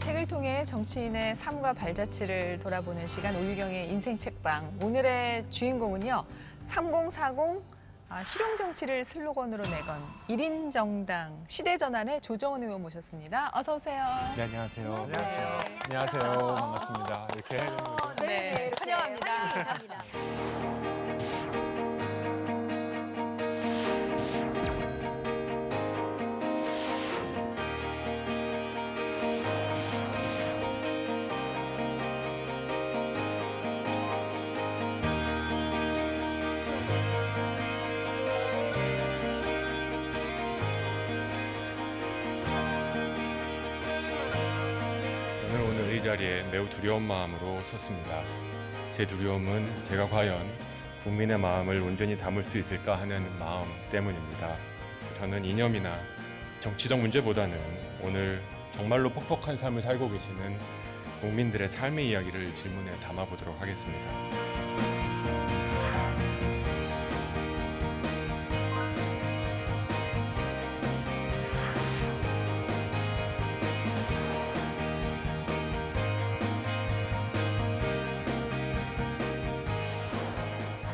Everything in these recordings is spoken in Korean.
책을 통해 정치인의 삶과 발자취를 돌아보는 시간 오유경의 인생 책방. 오늘의 주인공은요. 3040 실용 정치를 슬로건으로 내건 1인 정당 시대전환의 조정훈 의원 모셨습니다. 어서 오세요. 네, 안녕하세요. 안녕하세요. 안녕하세요. 반갑습니다. 이렇게 해야 되는 거죠? 네, 이렇게 환영합니다. 환영합니다. 저는 오늘 이 자리에 매우 두려운 마음으로 섰습니다. 제 두려움은 제가 과연 국민의 마음을 온전히 담을 수 있을까 하는 마음 때문입니다. 저는 이념이나 정치적 문제보다는 오늘 정말로 퍽퍽한 삶을 살고 계시는 국민들의 삶의 이야기를 질문에 담아보도록 하겠습니다.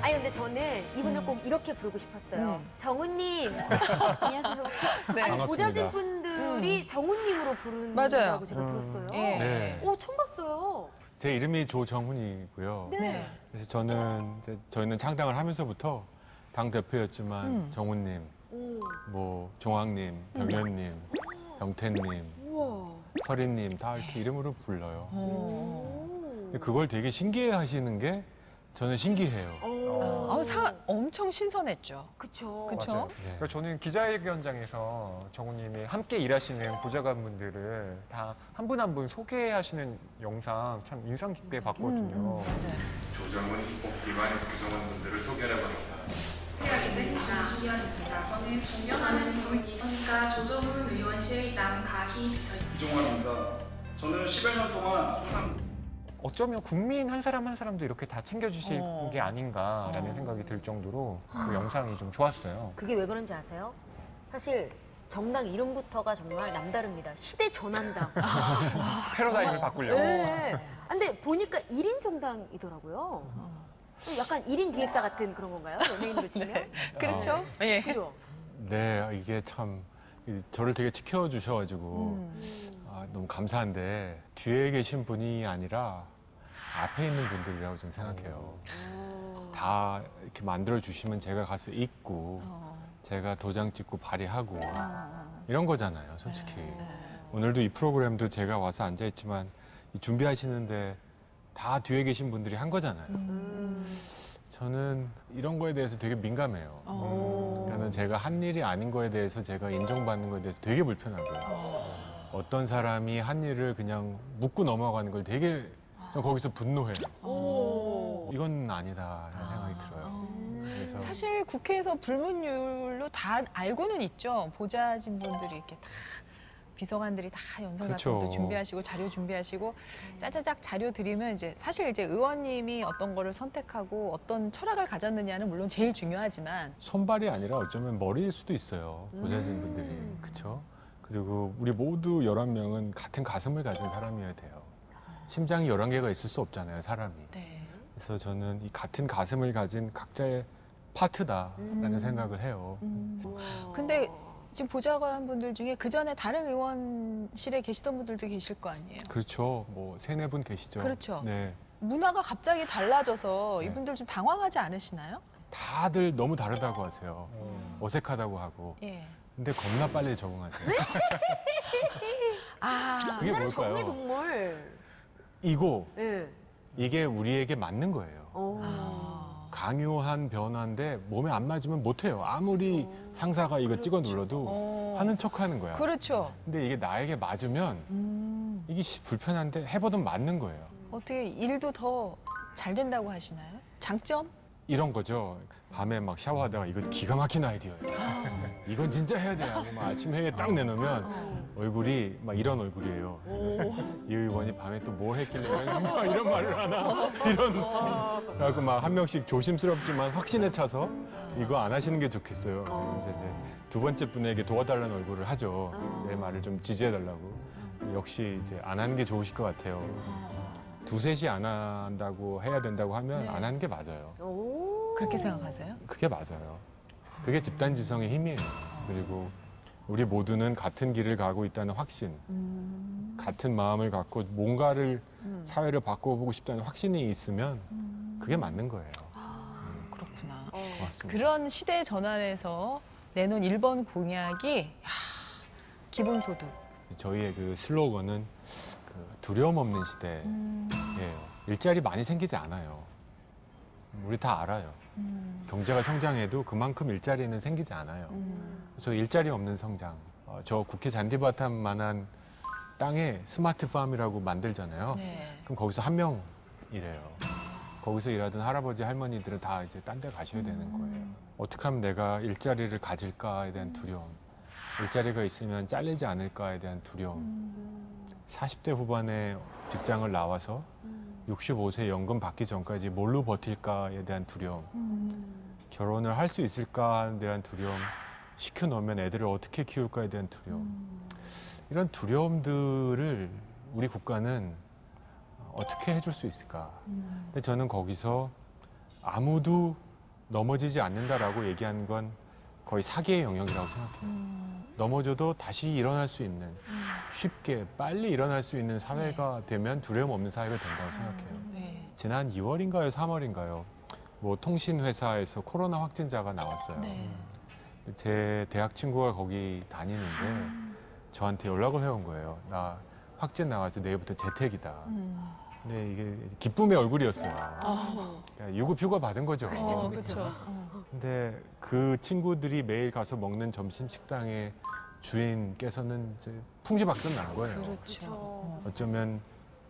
아니 근데 저는 이분을 꼭 이렇게 부르고 싶었어요. 정훈님. 안녕하세요. 네. 아니 반갑습니다. 보좌진 분들이 정훈님으로 부른다고 맞아요. 제가 들었어요. 예. 네. 처음 봤어요. 제 이름이 조정훈이고요. 네. 그래서 저희는 창당을 하면서부터 당 대표였지만 정훈님, 뭐 종학님, 병현님, 병태님, 우와. 설희님 다 이렇게 이름으로 불러요. 어. 근데 그걸 되게 신기해하시는 게 저는 신기해요. 엄청 신선했죠. 그쵸. 그쵸? 맞아요. 네. 그래서 저는 기자회견장에서 정우님이 함께 일하시는 보좌관분들을 다 한 분 한 분 소개하시는 영상 참 인상 깊게 봤거든요. 맞아요. 조정훈 복비관의 구성원분들을 소개하라고 합니다. 김희연입니다. 저는 존경하는 정의원과 조정훈 의원실 남가희 비서입니다. 이종환입니다. 저는 10여 년 동안 수상 어쩌면 국민 한 사람 한 사람도 이렇게 다 챙겨주실 게 아닌가라는 생각이 들 정도로 그 영상이 좀 좋았어요. 그게 왜 그런지 아세요? 사실 정당 이름부터가 정말 남다릅니다. 시대 전환당. 패러다임을 바꾸려고. 네. 근데 보니까 1인 정당이더라고요. 약간 1인 기획사 같은 그런 건가요? 연예인으로 치면? 그렇죠? 예. 그죠? 네, 이게 참 저를 되게 지켜주셔가지고 너무 감사한데 뒤에 계신 분이 아니라 앞에 있는 분들이라고 저는 생각해요. 다 이렇게 만들어 주시면 제가 가서 읽고 제가 도장 찍고 발의하고 이런 거잖아요, 솔직히. 오늘도 이 프로그램도 제가 와서 앉아 있지만 준비하시는데 다 뒤에 계신 분들이 한 거잖아요. 저는 이런 거에 대해서 되게 민감해요. 그러니까 제가 한 일이 아닌 거에 대해서 제가 인정받는 거에 대해서 되게 불편하고요. 어떤 사람이 한 일을 그냥 묻고 넘어가는 걸 되게 좀 거기서 분노해요. 이건 아니다라는 생각이 들어요. 그래서 사실 국회에서 불문율로 다 알고는 있죠. 보좌진 분들이 이렇게 다 비서관들이 다 연설 같은 그렇죠. 것도 준비하시고 자료 준비하시고 짜자작 자료 드리면 이제 사실 이제 의원님이 어떤 거를 선택하고 어떤 철학을 가졌느냐는 물론 제일 중요하지만 손발이 아니라 어쩌면 머리일 수도 있어요. 보좌진 분들이. 그렇죠? 그리고 우리 모두 11명은 같은 가슴을 가진 사람이어야 돼요. 심장이 11개가 있을 수 없잖아요, 사람이. 네. 그래서 저는 이 같은 가슴을 가진 각자의 파트다라는 생각을 해요. 근데 지금 보좌관 분들 중에 그 전에 다른 의원실에 계시던 분들도 계실 거 아니에요. 그렇죠. 뭐 3-4분 계시죠. 그렇죠. 네. 문화가 갑자기 달라져서 네. 이분들 좀 당황하지 않으시나요? 다들 너무 다르다고 하세요. 어색하다고 하고. 예. 근데 겁나 빨리 적응하세요. 그게 나는 뭘까요? 정의 동물. 이거 네. 이게 우리에게 맞는 거예요. 강요한 변화인데 몸에 안 맞으면 못해요. 아무리 상사가 이거 찍어 눌러도 하는 척하는 거야. 그렇죠. 근데 이게 나에게 맞으면 이게 불편한데 해보던 맞는 거예요. 어떻게 일도 더 잘 된다고 하시나요? 장점? 이런 거죠. 밤에 막 샤워하다가 이거 기가 막힌 아이디어예요. 이건 진짜 해야 돼 하고 막 아침 회의에 딱 내놓으면 얼굴이 막 이런 얼굴이에요. 이 의원이 밤에 또 뭘 했길래 막 이런 말을 하나 이런 그래갖고 막 한 명씩 조심스럽지만 확신에 차서 이거 안 하시는 게 좋겠어요. 이제 두 번째 분에게 도와달라는 얼굴을 하죠. 내 말을 좀 지지해달라고. 역시 이제 안 하는 게 좋으실 것 같아요. 두세 시 안 한다고 해야 된다고 하면 네. 안 하는 게 맞아요. 오. 그렇게 생각하세요? 그게 맞아요. 그게 집단 지성의 힘이에요. 그리고 우리 모두는 같은 길을 가고 있다는 확신, 같은 마음을 갖고 뭔가를 사회를 바꿔보고 싶다는 확신이 있으면 그게 맞는 거예요. 그렇구나. 고맙습니다. 그런 시대 전환에서 내놓은 1번 공약이 기본소득. 저희의 그 슬로건은 그 두려움 없는 시대예요. 일자리 많이 생기지 않아요. 우리 다 알아요. 경제가 성장해도 그만큼 일자리는 생기지 않아요. 그래서 일자리 없는 성장. 저 국회 잔디바탐만한 땅에 스마트팜이라고 만들잖아요. 네. 그럼 거기서 한 명 일해요. 거기서 일하던 할아버지 할머니들은 다 이제 딴 데 가셔야 되는 거예요. 어떻게 하면 내가 일자리를 가질까에 대한 두려움. 일자리가 있으면 잘리지 않을까에 대한 두려움. 40대 후반에 직장을 나와서 65세 연금 받기 전까지 뭘로 버틸까에 대한 두려움. 결혼을 할 수 있을까에 대한 두려움. 시켜놓으면 애들을 어떻게 키울까에 대한 두려움. 이런 두려움들을 우리 국가는 어떻게 해줄 수 있을까? 근데 저는 거기서 아무도 넘어지지 않는다라고 얘기한 건 거의 사기의 영역이라고 생각해요. 넘어져도 다시 일어날 수 있는, 쉽게 빨리 일어날 수 있는 사회가 되면 두려움 없는 사회가 된다고 생각해요. 네. 지난 2월인가요, 3월인가요? 뭐 통신회사에서 코로나 확진자가 나왔어요. 네. 제 대학 친구가 거기 다니는데 저한테 연락을 해온 거예요. 나 확진 나가지고 내일부터 재택이다. 근데 이게 기쁨의 얼굴이었어요. 그러니까 유급 휴가 받은 거죠. 그렇죠. 근데 그 친구들이 매일 가서 먹는 점심 식당의 주인께서는 이제 풍지박산 난 거예요. 그렇죠. 어쩌면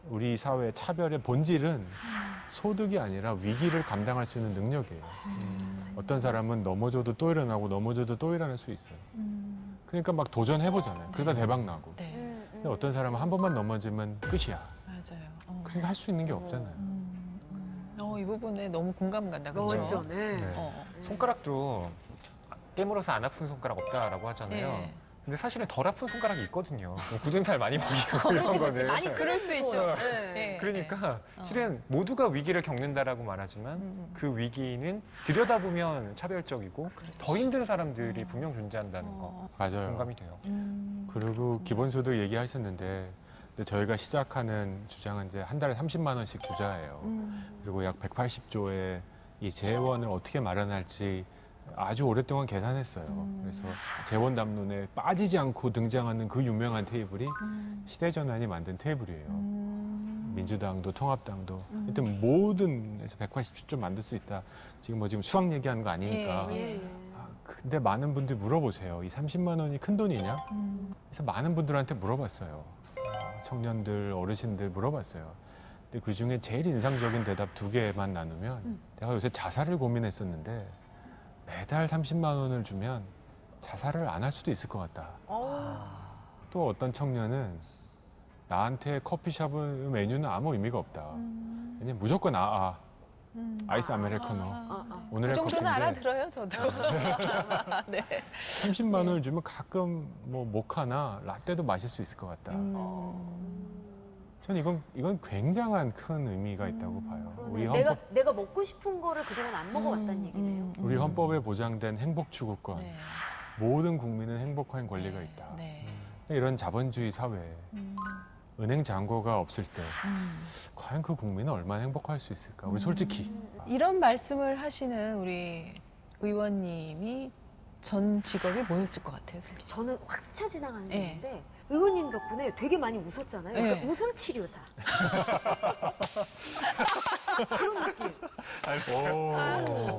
우리 사회의 차별의 본질은 소득이 아니라 위기를 감당할 수 있는 능력이에요. 어떤 사람은 넘어져도 또 일어나고 넘어져도 또 일어날 수 있어요. 그러니까 막 도전해보잖아요. 그러다 대박 나고. 네, 근데 어떤 사람은 한 번만 넘어지면 끝이야. 맞아요. 그러니까 할 수 있는 게 없잖아요. 이 부분에 너무 공감 간다. 그렇죠? 먼저, 네. 네. 손가락도 깨물어서 안 아픈 손가락 없다라고 하잖아요. 네. 근데 사실은 덜 아픈 손가락이 있거든요. 뭐 굳은 살 많이 먹이고 이런 그렇지, 그렇지. 거는. 많이 쓰는 그럴 수 있죠. 손. 네. 그러니까 네. 실은 모두가 위기를 겪는다라고 말하지만 그 위기는 들여다보면 차별적이고 더 힘든 사람들이 분명 존재한다는 거 맞아요. 공감이 돼요. 그리고 기본소득 얘기하셨는데 근데 저희가 시작하는 주장은 이제 한 달에 30만 원씩 투자해요. 그리고 약 180조의 이 재원을 어떻게 마련할지 아주 오랫동안 계산했어요. 그래서 재원 담론에 빠지지 않고 등장하는 그 유명한 테이블이 시대전환이 만든 테이블이에요. 민주당도 통합당도 하여튼 모든 에서 180조 만들 수 있다. 지금 수학 얘기하는 거 아니니까. 예, 예. 근데 많은 분들이 물어보세요. 이 30만 원이 큰 돈이냐? 그래서 많은 분들한테 물어봤어요. 청년들, 어르신들 물어봤어요. 근데 그중에 제일 인상적인 대답 2개만 나누면 내가 요새 자살을 고민했었는데 매달 30만 원을 주면 자살을 안 할 수도 있을 것 같다. 또 어떤 청년은 나한테 커피숍의 메뉴는 아무 의미가 없다. 왜냐면 무조건 아이스 아메리카노. 그 오늘의 정도는 커피인데 알아들어요, 저도. 네. 30만 원을 주면 가끔 뭐 모카나 라떼도 마실 수 있을 것 같다. 전 이건 굉장한 큰 의미가 있다고 봐요. 우리 내가 먹고 싶은 거를 그동안 안 먹어왔다는 얘기네요. 우리 헌법에 보장된 행복 추구권, 네. 모든 국민은 행복한 권리가 있다. 네. 이런 자본주의 사회에 은행 잔고가 없을 때 과연 그 국민은 얼마나 행복할 수 있을까? 우리 솔직히 이런 말씀을 하시는 우리 의원님이 전 직업이 뭐였을 것 같아요, 슬기 씨? 저는 확 스쳐 지나가는 게 네. 있는데 의원님 덕분에 되게 많이 웃었잖아요. 네. 그러니까 웃음 치료사. 그런 느낌.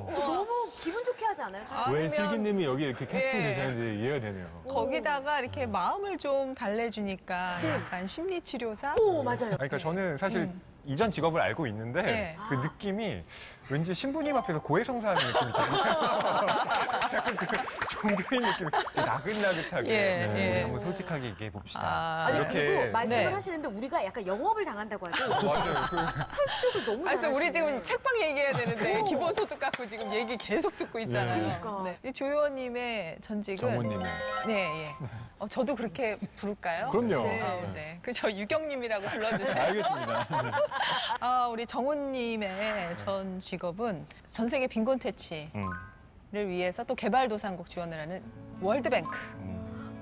너무 기분 좋게 하지 않아요? 사람이? 왜 아니면- 슬기님이 여기 이렇게 캐스팅 예. 되셨는지 이해가 되네요. 거기다가 이렇게 마음을 좀 달래주니까 약간 심리치료사? 오, 맞아요. 그러니까 저는 사실 이전 직업을 알고 있는데 네. 그 느낌이 왠지 신부님 앞에서 고해성사하는 느낌 있잖아요. 약간 그 종교인 느낌, 나긋나긋하게 예, 우리 예. 한번 솔직하게 얘기해 봅시다. 아, 아니 이렇게. 그리고 말씀을 네. 하시는데 우리가 약간 영업을 당한다고 하죠. 맞아요. 설득을 너무 그래서 잘하시네. 우리 지금 책방 얘기해야 되는데 오. 기본소득 갖고 지금 얘기 계속 듣고 있잖아요. 그러니까. 네. 이 조 의원님의 전직은 정우님의. 네, 예. 저도 그렇게 부를까요? 그럼요. 네. 네. 저 유경님이라고 불러주세요. 알겠습니다. 우리 정우님의 전 직업은 전 세계 빈곤 퇴치를 위해서 또 개발도상국 지원을 하는 월드뱅크.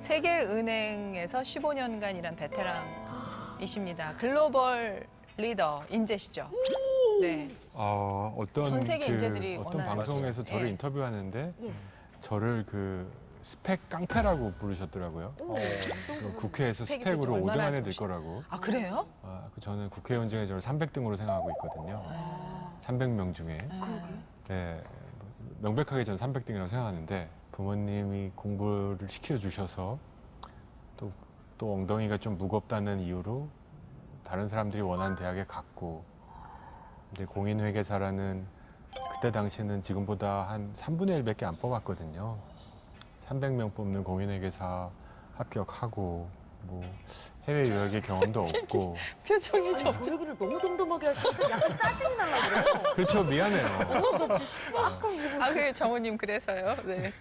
세계은행에서 15년간 일한 베테랑이십니다. 글로벌 리더 인재시죠. 네. 어떤 전 세계 인재들이 어떤 원하는 방송에서 거죠. 저를 예. 인터뷰하는데 예. 저를 그 스펙 깡패라고 부르셨더라고요. 오, 그 국회에서 스펙이 스펙으로 도대체 5등 얼마나 안에 들 좋으시- 거라고. 아, 그래요? 저는 국회의원 중에 저를 300등으로 생각하고 있거든요. 300명 중에. 네, 명백하게 저는 300등이라고 생각하는데 부모님이 공부를 시켜주셔서 또 엉덩이가 좀 무겁다는 이유로 다른 사람들이 원하는 대학에 갔고 이제 공인회계사라는 그때 당시는 지금보다 한 3분의 1밖에 안 뽑았거든요. 300명 뽑는 공인회계사 합격하고 뭐 해외 유학의 경험도 없고 표정이 좀. 저 얘기를 너무 덤덤하게 하시니까 약간 짜증이 날라 그래요. 그렇죠 미안해요. 그래 정우님 그래서요. 네.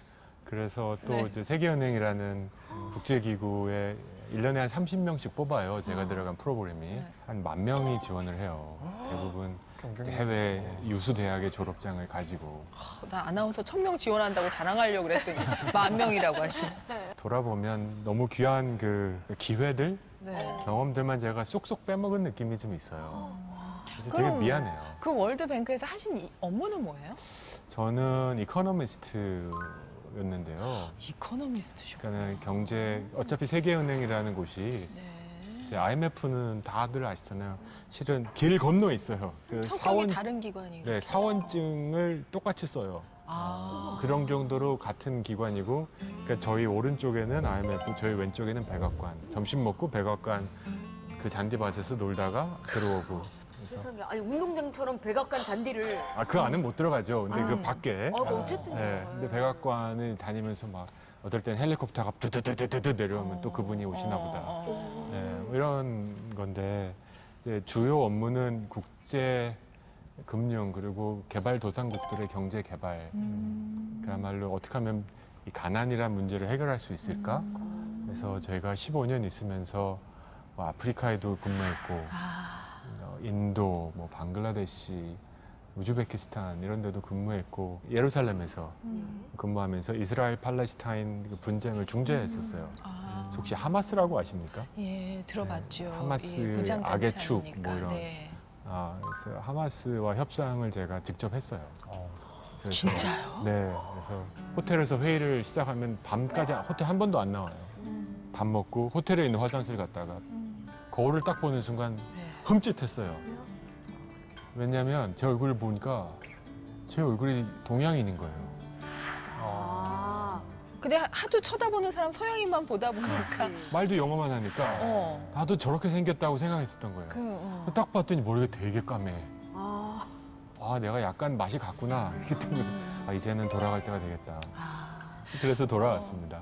그래서 또 네. 이제 세계은행이라는 국제기구에 1년에 한 30명씩 뽑아요. 제가 들어간 프로그램이 네. 한 10,000명이 지원을 해요. 대부분 이제 해외 유수 대학의 졸업장을 가지고 나 아나운서 1000명 지원한다고 자랑하려고 그랬더니 10,000명이라고 하시네. 돌아보면 너무 귀한 그 기회들, 네. 경험들만 제가 쏙쏙 빼먹은 느낌이 좀 있어요. 그래서 되게 그럼 미안해요. 그 월드뱅크에서 하신 이 업무는 뭐예요? 저는 이코노미스트였는데요. 이코노미스트셨구나. 그러니까는 경제 어차피 세계은행이라는 곳이 네. 이제 IMF는 다들 아시잖아요. 실은 길 건너에 있어요. 그 성격이 다른 기관이고. 네, 사원증을 똑같이 써요. 그런 정도로 같은 기관이고, 그러니까 저희 오른쪽에는 IMF, 저희 왼쪽에는 백악관. 점심 먹고 백악관 그 잔디밭에서 놀다가 들어오고. 그래서 세상에, 아니 운동장처럼 백악관 잔디를. 그 안은 못 들어가죠. 근데 그 밖에. 어쨌든요. 네, 근데 백악관을 다니면서 막 어떨 땐 헬리콥터가 두두두두두 내려오면 또 그분이 오시나 보다. 네, 뭐 이런 건데 이제 주요 업무는 국제 금융 그리고 개발도상국들의 경제 개발. 그야말로 어떻게 하면 이 가난이란 문제를 해결할 수 있을까? 그래서 저희가 15년 있으면서 뭐 아프리카에도 근무했고 인도, 뭐 방글라데시, 우즈베키스탄 이런 데도 근무했고 예루살렘에서 근무하면서 이스라엘 팔레스타인 그 분쟁을 중재했었어요. 혹시 하마스라고 아십니까? 예, 들어봤죠. 네, 하마스 예, 부장 악의 축, 단체니까. 뭐 이런. 네. 그래서 하마스와 협상을 제가 직접 했어요. 그래서, 진짜요? 네. 그래서 호텔에서 회의를 시작하면 밤까지 호텔 한 번도 안 나와요. 밥 먹고 호텔에 있는 화장실 갔다가 거울을 딱 보는 순간 네. 흠칫했어요. 왜냐하면 제 얼굴을 보니까 제 얼굴이 동양인인 거예요. 근데 하도 쳐다보는 사람 서양인만 보다 보니까. 말도 영어만 하니까 나도 저렇게 생겼다고 생각했었던 거예요. 딱 봤더니 머리가 되게 까매. 내가 약간 맛이 갔구나. 이제는 돌아갈 때가 되겠다. 그래서 돌아왔습니다.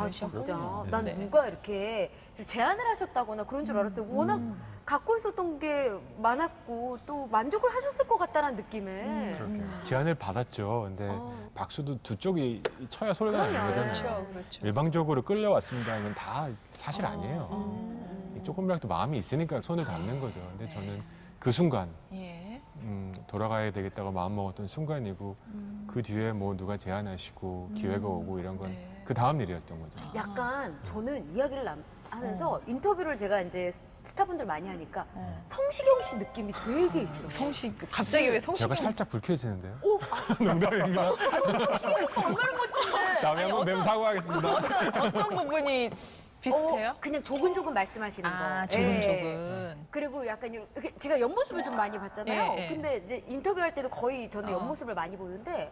진짜. 네. 난 네. 누가 이렇게 좀 제안을 하셨다거나 그런 줄 알았어요. 워낙 갖고 있었던 게 많았고 또 만족을 하셨을 것 같다는 느낌에. 제안을 받았죠. 근데 박수도 두 쪽이 쳐야 소리가 나는 그럼요. 거잖아요. 그렇죠, 그렇죠. 일방적으로 끌려왔습니다. 이건 다 사실 아니에요. 조금이라도 마음이 있으니까 손을 잡는 거죠. 근데 저는 그 순간 예. 돌아가야 되겠다고 마음먹었던 순간이고 그 뒤에 뭐 누가 제안하시고 기회가 오고 이런 건 네. 그 다음 일이었던 거죠. 약간 저는 이야기를 하면서 인터뷰를 제가 이제 스타분들 많이 하니까 성시경 씨 느낌이 되게 있어. 갑자기 왜 성시경? 제가 살짝 불쾌해지는데요. 오, 농담입니다. 성시경 오빠 얼마나 멋진데. 다음에 아니, 한번 뵈면 사과하겠습니다. 어떤 부분이 비슷해요? 그냥 조근조근 말씀하시는 거. 아, 예. 조근조근. 그리고 약간 이렇게 제가 옆모습을 좀 많이 봤잖아요. 예, 예. 근데 이제 인터뷰할 때도 거의 저는 어. 옆모습을 많이 보는데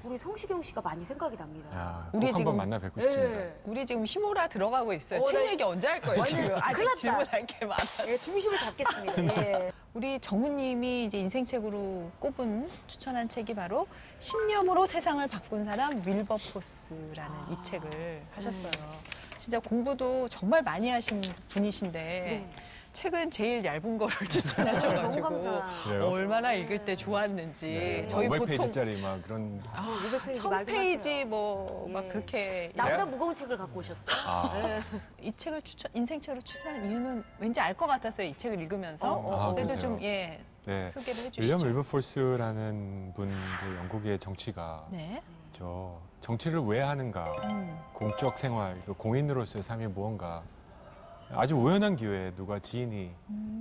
우리 성시경 씨가 많이 생각이 납니다. 야, 우리 꼭 지금- 한번 만나 뵙고 싶습니다. 예. 우리 지금 휘몰아 들어가고 있어요. 어, 책 나- 얘기 언제 할 거예요, 완전 지금? 큰일 아직 났다. 질문할 게 많아. 예, 중심을 잡겠습니다. 예. 우리 정우님이 이제 인생책으로 꼽은 추천한 책이 바로 신념으로 세상을 바꾼 사람 윌버포스라는 이 책을 하셨어요. 진짜 공부도 정말 많이 하신 분이신데 네. 책은 제일 얇은 거를 너무 추천하셔가지고 감사. 그래요? 얼마나 읽을 때 좋았는지 네, 저희 보통 500페이지짜리 막 그런 500페이지 말도 1000페이지 뭐 막 예. 그렇게 나보다 무거운 책을 갖고 오셨어요. 아, 이 책을 인생책으로 추천한 이유는 왠지 알 것 같았어요. 이 책을 읽으면서. 아, 그래도 그러세요? 좀 네. 소개를 윌리엄 해주시죠. 윌버포스라는 분, 그 영국의 정치가 네. 저 정치를 왜 하는가, 공적 생활, 그 공인으로서의 삶이 무언가. 아주 우연한 기회에 누가 지인이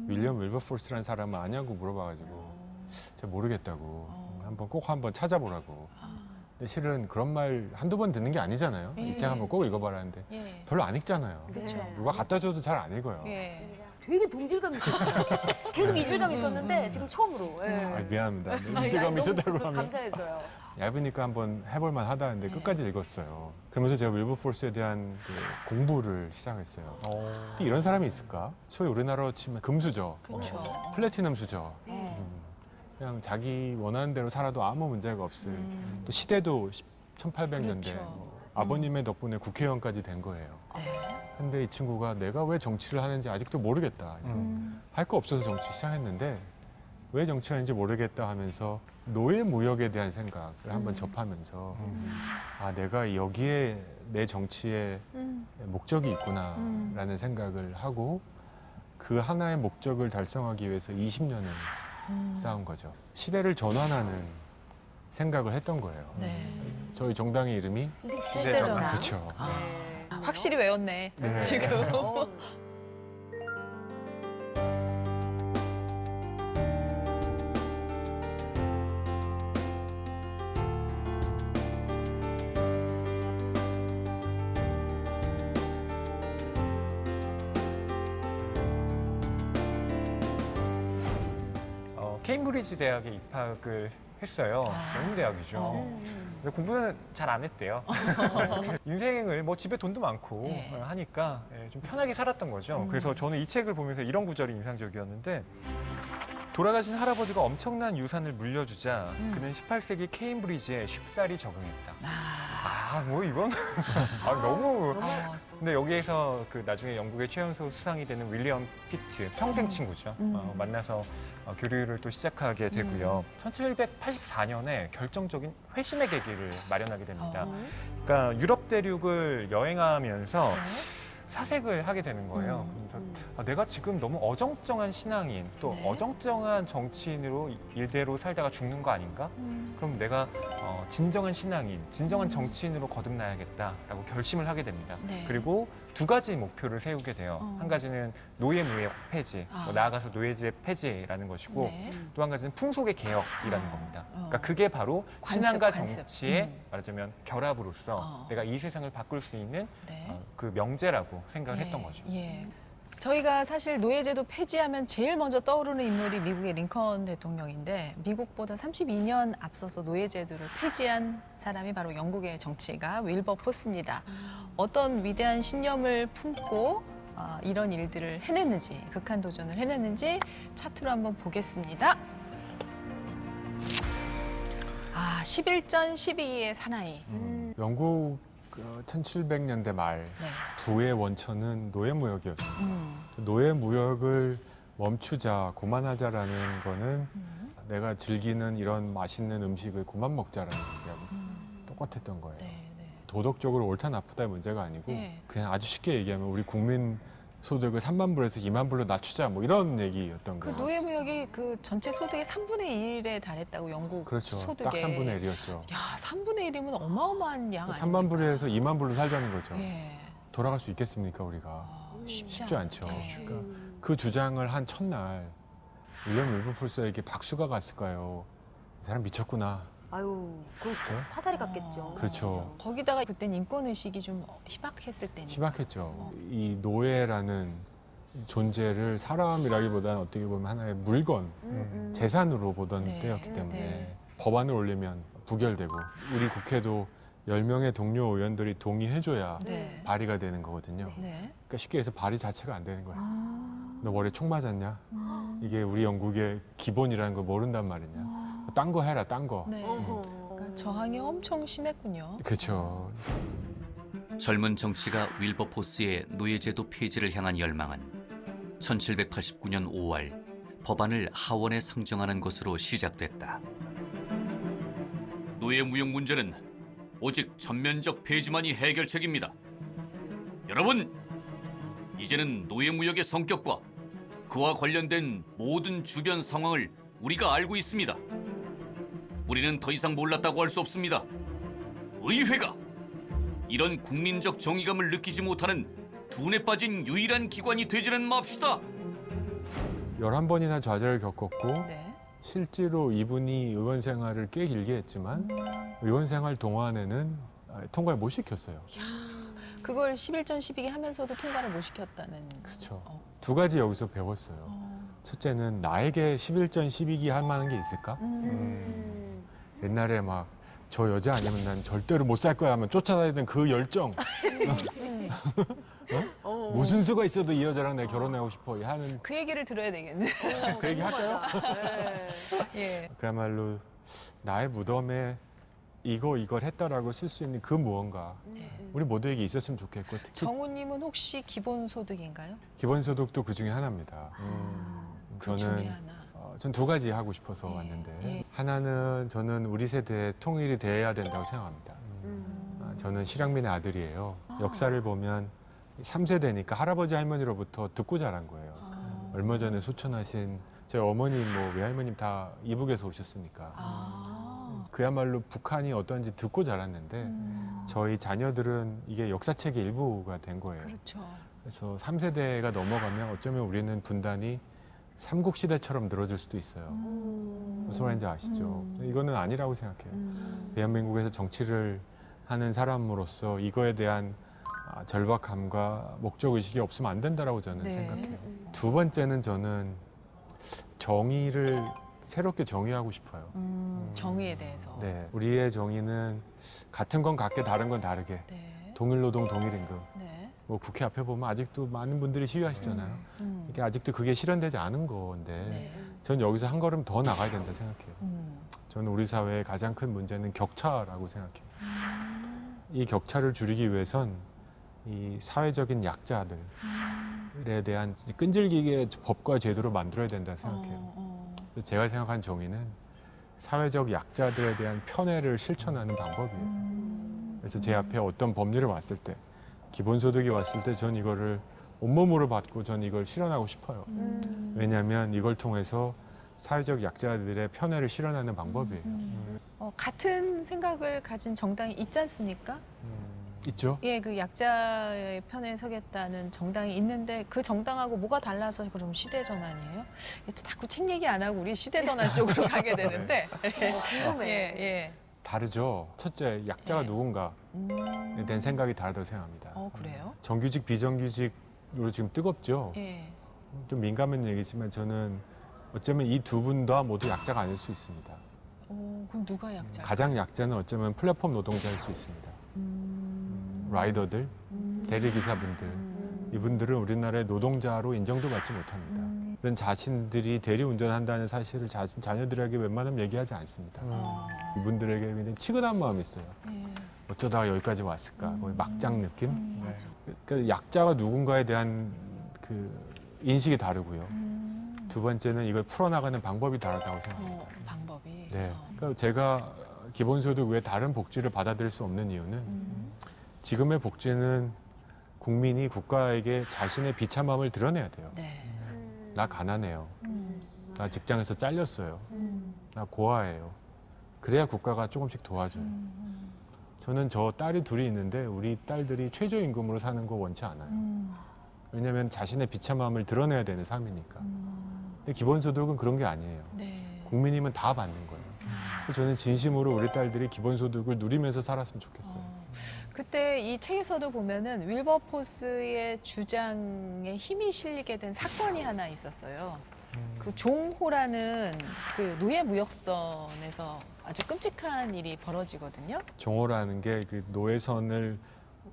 윌리엄 윌버포스라는 사람을 아냐고 물어봐가지고 제가 모르겠다고 한번 찾아보라고. 근데 실은 그런 말 한두 번 듣는 게 아니잖아요. 예. 이 책 한번 꼭 읽어봐라는데 예. 별로 안 읽잖아요. 그렇죠. 누가 갖다 줘도 잘 안 읽어요. 예. 맞습니다. 되게 동질감 있으시죠. 계속 이질감 있었는데 지금 처음으로. 예. 아, 미안합니다. 아니, 이질감이 너무 있었다고 하면 감사해서요. 얇으니까 한번 해볼만 하다는데 끝까지 읽었어요. 그러면서 제가 윌버포스에 대한 그 공부를 시작했어요. 또 이런 사람이 있을까? 소위 우리나라로 치면 금수저, 그렇죠. 플래티넘 수저. 네. 그냥 자기 원하는 대로 살아도 아무 문제가 없을. 또 시대도 1800년대. 그렇죠. 아버님의 덕분에 국회의원까지 된 거예요. 네. 근데 이 친구가 내가 왜 정치를 하는지 아직도 모르겠다. 할 거 없어서 정치 시작했는데 왜 정치를 하는지 모르겠다 하면서 노예 무역에 대한 생각을 한번 접하면서 아, 내가 여기에 내 정치의 목적이 있구나라는 생각을 하고 그 하나의 목적을 달성하기 위해서 20년을 쌓은 거죠. 시대를 전환하는 생각을 했던 거예요. 네. 저희 정당의 이름이 근데 시대전환. 그렇죠. 네. 확실히 외웠네. 네. 지금. 어, 케임브리지 대학에 입학을 했어요. 영문 대학이죠. 근데 공부는 잘 안 했대요. 인생을 뭐 집에 돈도 많고 예. 하니까 좀 편하게 살았던 거죠. 그래서 저는 이 책을 보면서 이런 구절이 인상적이었는데 돌아가신 할아버지가 엄청난 유산을 물려주자 그는 18세기 케임브리지에 쉽사리 적응했다. 뭐 이건 너무. 근데 여기에서 그 나중에 영국의 최연소 수상이 되는 윌리엄 피트 평생 친구죠. 만나서 교류를 또 시작하게 되고요. 1784년에 결정적인 회심의 계기를 마련하게 됩니다. 그러니까 유럽 대륙을 여행하면서 사색을 하게 되는 거예요. 그래서 내가 지금 너무 어정쩡한 신앙인 또 네. 어정쩡한 정치인으로 이대로 살다가 죽는 거 아닌가? 그럼 내가 진정한 신앙인, 진정한 정치인으로 거듭나야겠다라고 결심을 하게 됩니다. 네. 그리고 두 가지 목표를 세우게 돼요. 한 가지는 노예무역 폐지, 아. 나아가서 노예제 폐지라는 것이고 네. 또 한 가지는 풍속의 개혁이라는 겁니다. 어. 그러니까 그게 바로 관습, 신앙과 관습. 정치의 말하자면 결합으로서 어. 내가 이 세상을 바꿀 수 있는 네. 그 명제라고 생각을 예, 했던 거죠. 예. 저희가 사실 노예제도 폐지하면 제일 먼저 떠오르는 인물이 미국의 링컨 대통령인데 미국보다 32년 앞서서 노예제도를 폐지한 사람이 바로 영국의 정치가 윌버포스입니다. 어떤 위대한 신념을 품고 이런 일들을 해냈는지, 극한 도전을 해냈는지 차트로 한번 보겠습니다. 11전 12의 사나이. 영국 1700년대 말 네. 부의 원천은 노예무역이었어요. 노예무역을 멈추자, 그만하자라는 거는 내가 즐기는 이런 맛있는 음식을 그만 먹자라는 얘기하고 똑같았던 거예요. 네, 네. 도덕적으로 옳다 나쁘다의 문제가 아니고 네. 그냥 아주 쉽게 얘기하면 우리 국민 소득을 3만 불에서 2만 불로 낮추자 뭐 이런 얘기였던 그 거예요. 노예무역이 그 전체 소득의 3분의 1에 달했다고 영국 그렇죠. 소득에. 딱 3분의 1이었죠. 야, 3분의 1이면 어마어마한 양 아닙니까? 3만 불에서 2만 불로 살자는 거죠. 예. 돌아갈 수 있겠습니까 우리가? 쉽지 않죠. 네. 그러니까 그 주장을 한 첫날 윌리엄 윌버포스에게 박수가 갔을까요? 이 사람 미쳤구나. 아유, 그 화살이 갔겠죠. 그렇죠. 거기다가 그땐 인권 의식이 좀 희박했을 때니까. 희박했죠. 이 노예라는 존재를 사람이라기보다는 어떻게 보면 하나의 물건, 재산으로 보던 네. 때였기 때문에 네. 법안을 올리면 부결되고 우리 국회도 10명의 동료 의원들이 동의해줘야 네. 발의가 되는 거거든요. 네. 그러니까 쉽게 해서 발의 자체가 안 되는 거예요. 아. 너 머리에 총 맞았냐? 이게 우리 영국의 기본이라는 걸 모른단 말이냐? 딴 거 해라, 딴 거. 네. 어허. 그러니까 저항이 엄청 심했군요. 그렇죠. 젊은 정치가 윌버포스의 노예제도 폐지를 향한 열망은 1789년 5월 법안을 하원에 상정하는 것으로 시작됐다. 노예 무역 문제는 오직 전면적 폐지만이 해결책입니다. 여러분, 이제는 노예 무역의 성격과 그와 관련된 모든 주변 상황을 우리가 알고 있습니다. 우리는 더 이상 몰랐다고 할 수 없습니다. 의회가 이런 국민적 정의감을 느끼지 못하는 둔에 빠진 유일한 기관이 되지는 맙시다. 11번이나 좌절을 겪었고 네. 실제로 이분이 의원 생활을 꽤 길게 했지만 의원 생활 동안에는 통과를 못 시켰어요. 그걸 11전 12기 하면서도 통과를 못 시켰다는. 그렇죠. 어. 두 가지 여기서 배웠어요. 첫째는 나에게 11전 12기 할 만한 게 있을까? 옛날에 막 저 여자 아니면 난 절대로 못 살 거야 하면 쫓아다니던 그 열정. 무슨 수가 있어도 이 여자랑 내가 결혼하고 싶어 하는 그 얘기를 들어야 되겠네. 그 얘기 할까요? 예. 그야말로 나의 무덤에 이걸 했다라고 쓸 수 있는 그 무언가 우리 모두에게 있었으면 좋겠고 특히 정우님은 혹시 기본소득인가요? 기본소득도 그 중에 하나입니다. 그 중에 하나. 전 두 가지 하고 싶어서 예. 왔는데 예. 하나는 저는 우리 세대에 통일이 돼야 된다고 생각합니다. 저는 실향민의 아들이에요. 역사를 보면 3세대니까 할아버지 할머니로부터 듣고 자란 거예요. 얼마 전에 소천하신 저희 어머님, 외할머님 다 이북에서 오셨으니까 그야말로 북한이 어떤지 듣고 자랐는데 저희 자녀들은 이게 역사책의 일부가 된 거예요. 그렇죠. 그래서 3세대가 넘어가면 어쩌면 우리는 분단이 삼국시대처럼 늘어질 수도 있어요. 무슨 말인지 아시죠? 이거는 아니라고 생각해요. 대한민국에서 정치를 하는 사람으로서 이거에 대한 절박함과 목적의식이 없으면 안 된다라고 저는 네. 생각해요. 두 번째는 저는 정의를 새롭게 정의하고 싶어요. 정의에 대해서. 네, 우리의 정의는 같은 건 같게 다른 건 다르게 네. 동일노동 동일임금. 네. 뭐 국회 앞에 보면 아직도 많은 분들이 시위하시잖아요. 이게 아직도 그게 실현되지 않은 건데 네. 전 여기서 한 걸음 더 나가야 된다 생각해요. 음. 저는 우리 사회의 가장 큰 문제는 격차라고 생각해요. 이 격차를 줄이기 위해선 이 사회적인 약자들에 대한 끈질기게 법과 제도를 만들어야 된다 생각해요. 그래서 제가 생각한 정의는 사회적 약자들에 대한 편애를 실천하는 방법이에요. 그래서 제 앞에 어떤 법률이 왔을 때 기본소득이 왔을 때 전 이거를 온몸으로 받고 전 이걸 실현하고 싶어요. 왜냐하면 이걸 통해서 사회적 약자들의 편애를 실현하는 방법이에요. 같은 생각을 가진 정당이 있지 않습니까? 있죠? 예, 그 약자의 편에 서겠다는 정당이 있는데 그 정당하고 뭐가 달라서 그럼 시대전환이에요? 자꾸 책 얘기 안 하고 우리 시대전환 쪽으로 가게 되는데. 궁금해. 예, 예. 다르죠. 첫째, 약자가 네. 누군가에 대한 생각이 다르다고 생각합니다. 그래요? 정규직, 비정규직으로 지금 뜨겁죠. 예. 좀 민감한 얘기지만 저는 어쩌면 이 두 분 다 모두 약자가 아닐 수 있습니다. 그럼 누가 약자? 가장 약자는 어쩌면 플랫폼 노동자일 수 있습니다. 라이더들, 대리기사분들, 이분들은 우리나라의 노동자로 인정도 받지 못합니다. 이런 자신들이 대리운전한다는 사실을 자녀들에게 웬만하면 얘기하지 않습니다. 이분들에게 굉장히 치근한 마음이 있어요. 예. 어쩌다가 여기까지 왔을까? 거의 막장 느낌? 그러니까 약자가 누군가에 대한 그 인식이 다르고요. 두 번째는 이걸 풀어나가는 방법이 다르다고 생각합니다. 방법이. 네. 그러니까 제가 기본소득 외에 다른 복지를 받아들일 수 없는 이유는 지금의 복지는 국민이 국가에게 자신의 비참함을 드러내야 돼요. 네. 나 가난해요. 나 직장에서 잘렸어요. 나 고아예요. 그래야 국가가 조금씩 도와줘요. 저는 저 딸이 둘이 있는데 우리 딸들이 최저임금으로 사는 거 원치 않아요. 왜냐하면 자신의 비참함을 드러내야 되는 삶이니까. 근데 기본소득은 그런 게 아니에요. 네. 국민이면 다 받는 거예요. 저는 진심으로 우리 딸들이 기본소득을 누리면서 살았으면 좋겠어요. 그때 이 책에서도 보면은 윌버포스의 주장에 힘이 실리게 된 사건이 하나 있었어요. 그 종호라는 그 노예 무역선에서 아주 끔찍한 일이 벌어지거든요. 종호라는 게 그 노예선을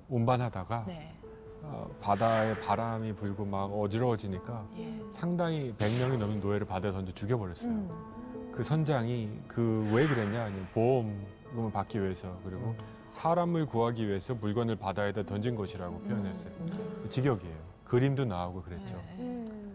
운반하다가 네. 바다에 바람이 불고 막 어지러워지니까 예. 상당히 100명이 넘는 노예를 바다에 던져 죽여버렸어요. 그 선장이 왜 그랬냐? 아니, 보험금을 받기 위해서 그리고 사람을 구하기 위해서 물건을 바다에다 던진 것이라고 표현했어요. 직역이에요. 그림도 나오고 그랬죠. 네.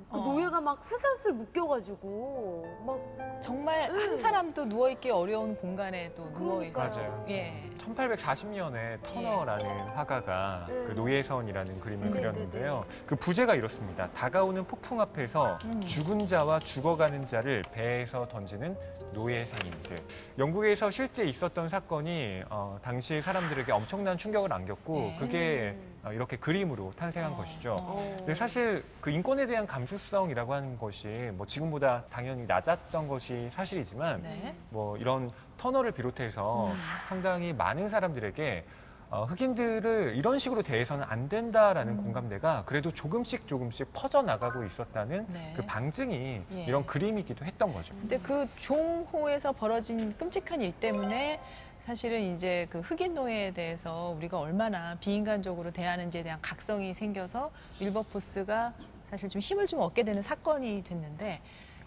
그 노예가 막 쇠사슬 묶여가지고 막 정말 한 사람도 누워있기 어려운 공간에도 누워있어요. 맞아요. 예. 1840년에 터너라는 화가가 그 노예선이라는 그림을 네, 그렸는데요. 그 부제가 이렇습니다. 다가오는 폭풍 앞에서 죽은 자와 죽어가는 자를 배에서 던지는 노예 상인들. 영국에서 실제 있었던 사건이 당시 사람들에게 엄청난 충격을 안겼고 네. 그게 이렇게 그림으로 탄생한 것이죠. 어. 근데 사실 그 인권에 대한 감수성이라고 하는 것이 뭐 지금보다 당연히 낮았던 것이 사실이지만 네. 뭐 이런 터널을 비롯해서 상당히 많은 사람들에게 흑인들을 이런 식으로 대해서는 안 된다라는 공감대가 그래도 조금씩 퍼져나가고 있었다는 네. 그 방증이 예. 이런 그림이기도 했던 거죠. 근데 그 종호에서 벌어진 끔찍한 일 때문에 사실은 이제 그 흑인 노예에 대해서 우리가 얼마나 비인간적으로 대하는지에 대한 각성이 생겨서 윌버포스가 사실 좀 힘을 좀 얻게 되는 사건이 됐는데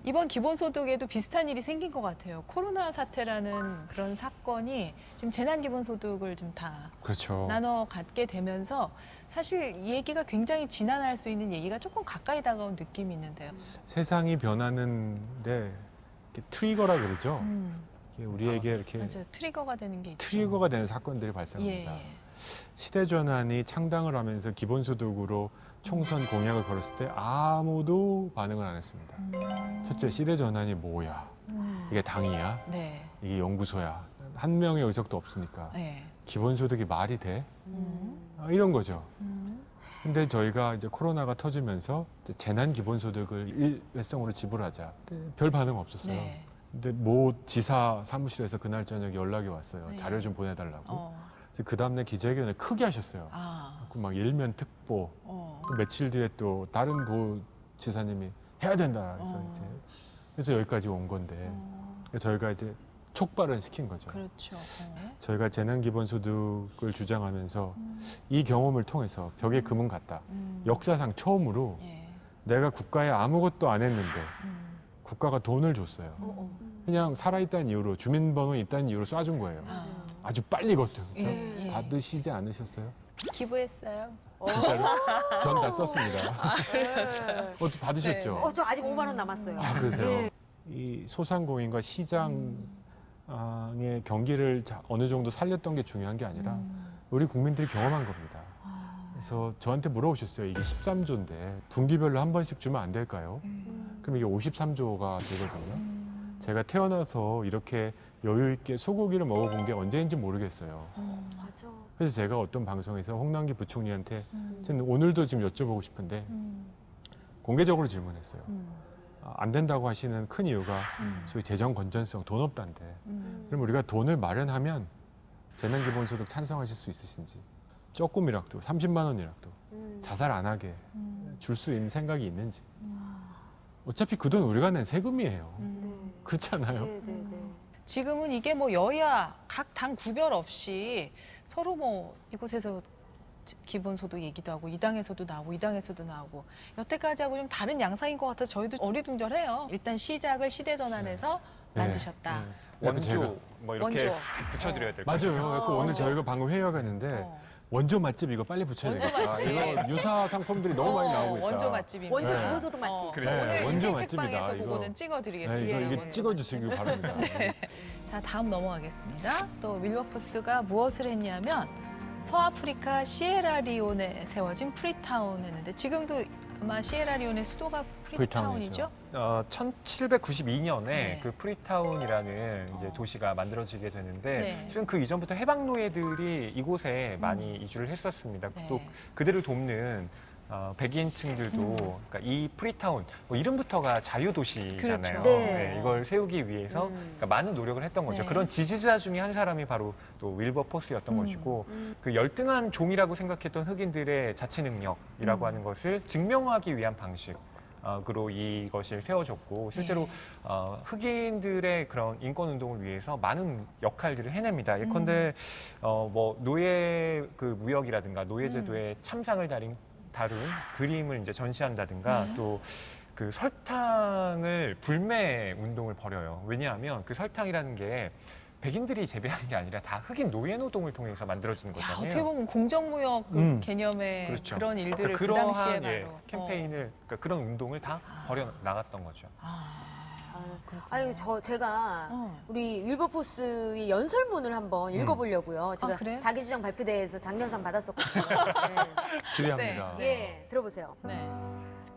이번 기본소득에도 비슷한 일이 생긴 것 같아요. 코로나 사태라는 그런 사건이 지금 재난기본소득을 좀 다 그렇죠. 나눠 갖게 되면서 사실 이 얘기가 굉장히 지난할 수 있는 얘기가 조금 가까이 다가온 느낌이 있는데요. 세상이 변하는데 이렇게 트리거라 그러죠. 이게 우리에게 이렇게 맞아요. 트리거가 되는 게 있죠. 트리거가 되는 사건들이 예, 발생합니다. 예. 시대 전환이 창당을 하면서 기본소득으로 총선 공약을 걸었을 때 아무도 반응을 안 했습니다. 첫째, 시대 전환이 뭐야? 이게 당이야? 네. 이게 연구소야? 한 명의 의석도 없으니까 네. 기본소득이 말이 돼? 이런 거죠. 근데 저희가 이제 코로나가 터지면서 이제 재난 기본소득을 일회성으로 지불하자. 별 반응 없었어요. 네. 근데 모 지사 사무실에서 그날 저녁에 연락이 왔어요. 네. 자료 좀 보내달라고. 그래서 그 다음날 기자회견을 크게 하셨어요. 아. 그 막 일면 특보. 또 며칠 뒤에 또 다른 도지사님이 해야 된다. 그래서 이제 그래서 여기까지 온 건데 저희가 이제 촉발을 시킨 거죠. 그렇죠. 저희가 재난기본소득을 주장하면서 이 경험을 통해서 벽에 금은 갔다. 역사상 처음으로 예. 내가 국가에 아무것도 안 했는데 국가가 돈을 줬어요. 그냥 살아있다는 이유로 주민번호 있다는 이유로 쏴준 거예요. 아주 빨리 거든. 예, 예. 받으시지 않으셨어요? 기부했어요. 진짜로? 전 다 썼습니다. 그랬어요. 받으셨죠? 저 아직 5만 원 남았어요. 아, 그러세요? 네. 이 소상공인과 시장의 경기를 어느 정도 살렸던 게 중요한 게 아니라 우리 국민들이 경험한 겁니다. 그래서 저한테 물어보셨어요. 이게 13조인데 분기별로 한 번씩 주면 안 될까요? 그럼 이게 53조가 되거든요. 제가 태어나서 이렇게 여유 있게 소고기를 먹어본 게 언제인지 모르겠어요. 맞아. 그래서 제가 어떤 방송에서 홍남기 부총리한테 저는 오늘도 지금 여쭤보고 싶은데 공개적으로 질문했어요. 안 된다고 하시는 큰 이유가 소위 재정 건전성, 돈 없다는데 그럼 우리가 돈을 마련하면 재난기본소득 찬성하실 수 있으신지 조금이라도 30만 원이라도 자살 안 하게 줄 수 있는 생각이 있는지 어차피 그 돈 우리가 낸 세금이에요. 그렇지 않아요? 네, 네, 네. 지금은 이게 뭐 여야 각 당 구별 없이 서로 뭐 이곳에서 기본소득 얘기도 하고 이 당에서도 나오고 이 당에서도 나오고 여태까지 하고 좀 다른 양상인 것 같아서 저희도 어리둥절해요. 일단 시작을 시대전환에서 네. 만드셨다. 원조 제가- 뭐 이렇게 원조. 붙여드려야 될 것 같아요. 맞아요. 그래서 오늘 저희가 방금 회의가 갔는데 원조 맛집 이거 빨리 붙여야 원조 되겠다. 맛집. 이거 유사 상품들이 너무 많이 나오고 있다. 원조 맛집입니다. 원조 네. 기본소득 맛집. 그래요. 오늘 네, 원조 인생 맛집이다, 책방에서 이거. 그거는 네, 찍어드리겠습니다. 이거 원조 찍어주시길 바랍니다. 자, 다음 넘어가겠습니다. 또 윌버포스가 무엇을 했냐면 서아프리카 시에라리온에 세워진 프리타운 했는데 지금도 아마 시에라리온의 수도가 프리타운이죠? 1792년에 네. 그 프리타운이라는 이제 도시가 만들어지게 되는데 네. 실은 그 이전부터 해방 노예들이 이곳에 많이 이주를 했었습니다. 네. 또 그들을 돕는 백인층들도 그러니까 이 프리타운 뭐 이름부터가 자유도시잖아요. 그렇죠. 네. 이걸 세우기 위해서 그러니까 많은 노력을 했던 거죠. 네. 그런 지지자 중에 한 사람이 바로 또 윌버포스였던 것이고 그 열등한 종이라고 생각했던 흑인들의 자치 능력이라고 하는 것을 증명하기 위한 방식. 그로 이것을 세워졌고 실제로 흑인들의 그런 인권 운동을 위해서 많은 역할들을 해냅니다. 예컨대 뭐 노예 그 무역이라든가 노예제도의 참상을 다룬 그림을 이제 전시한다든가 또 그 설탕을 불매 운동을 벌여요. 왜냐하면 그 설탕이라는 게 백인들이 재배한 게 아니라 다 흑인 노예 노동을 통해서 만들어지는 야, 거잖아요. 어떻게 보면 공정무역 개념의 그렇죠. 그런 일들을 그 그러한, 당시에 예, 바로 캠페인을 그러니까 그런 운동을 다 벌여 나갔던 거죠. 아유, 제가 우리 윌버포스의 연설문을 한번 읽어보려고요. 제가 그래요? 자기주장 발표대회에서 장면상 받았었거든요. 기대합니다. 예, 들어보세요. 네.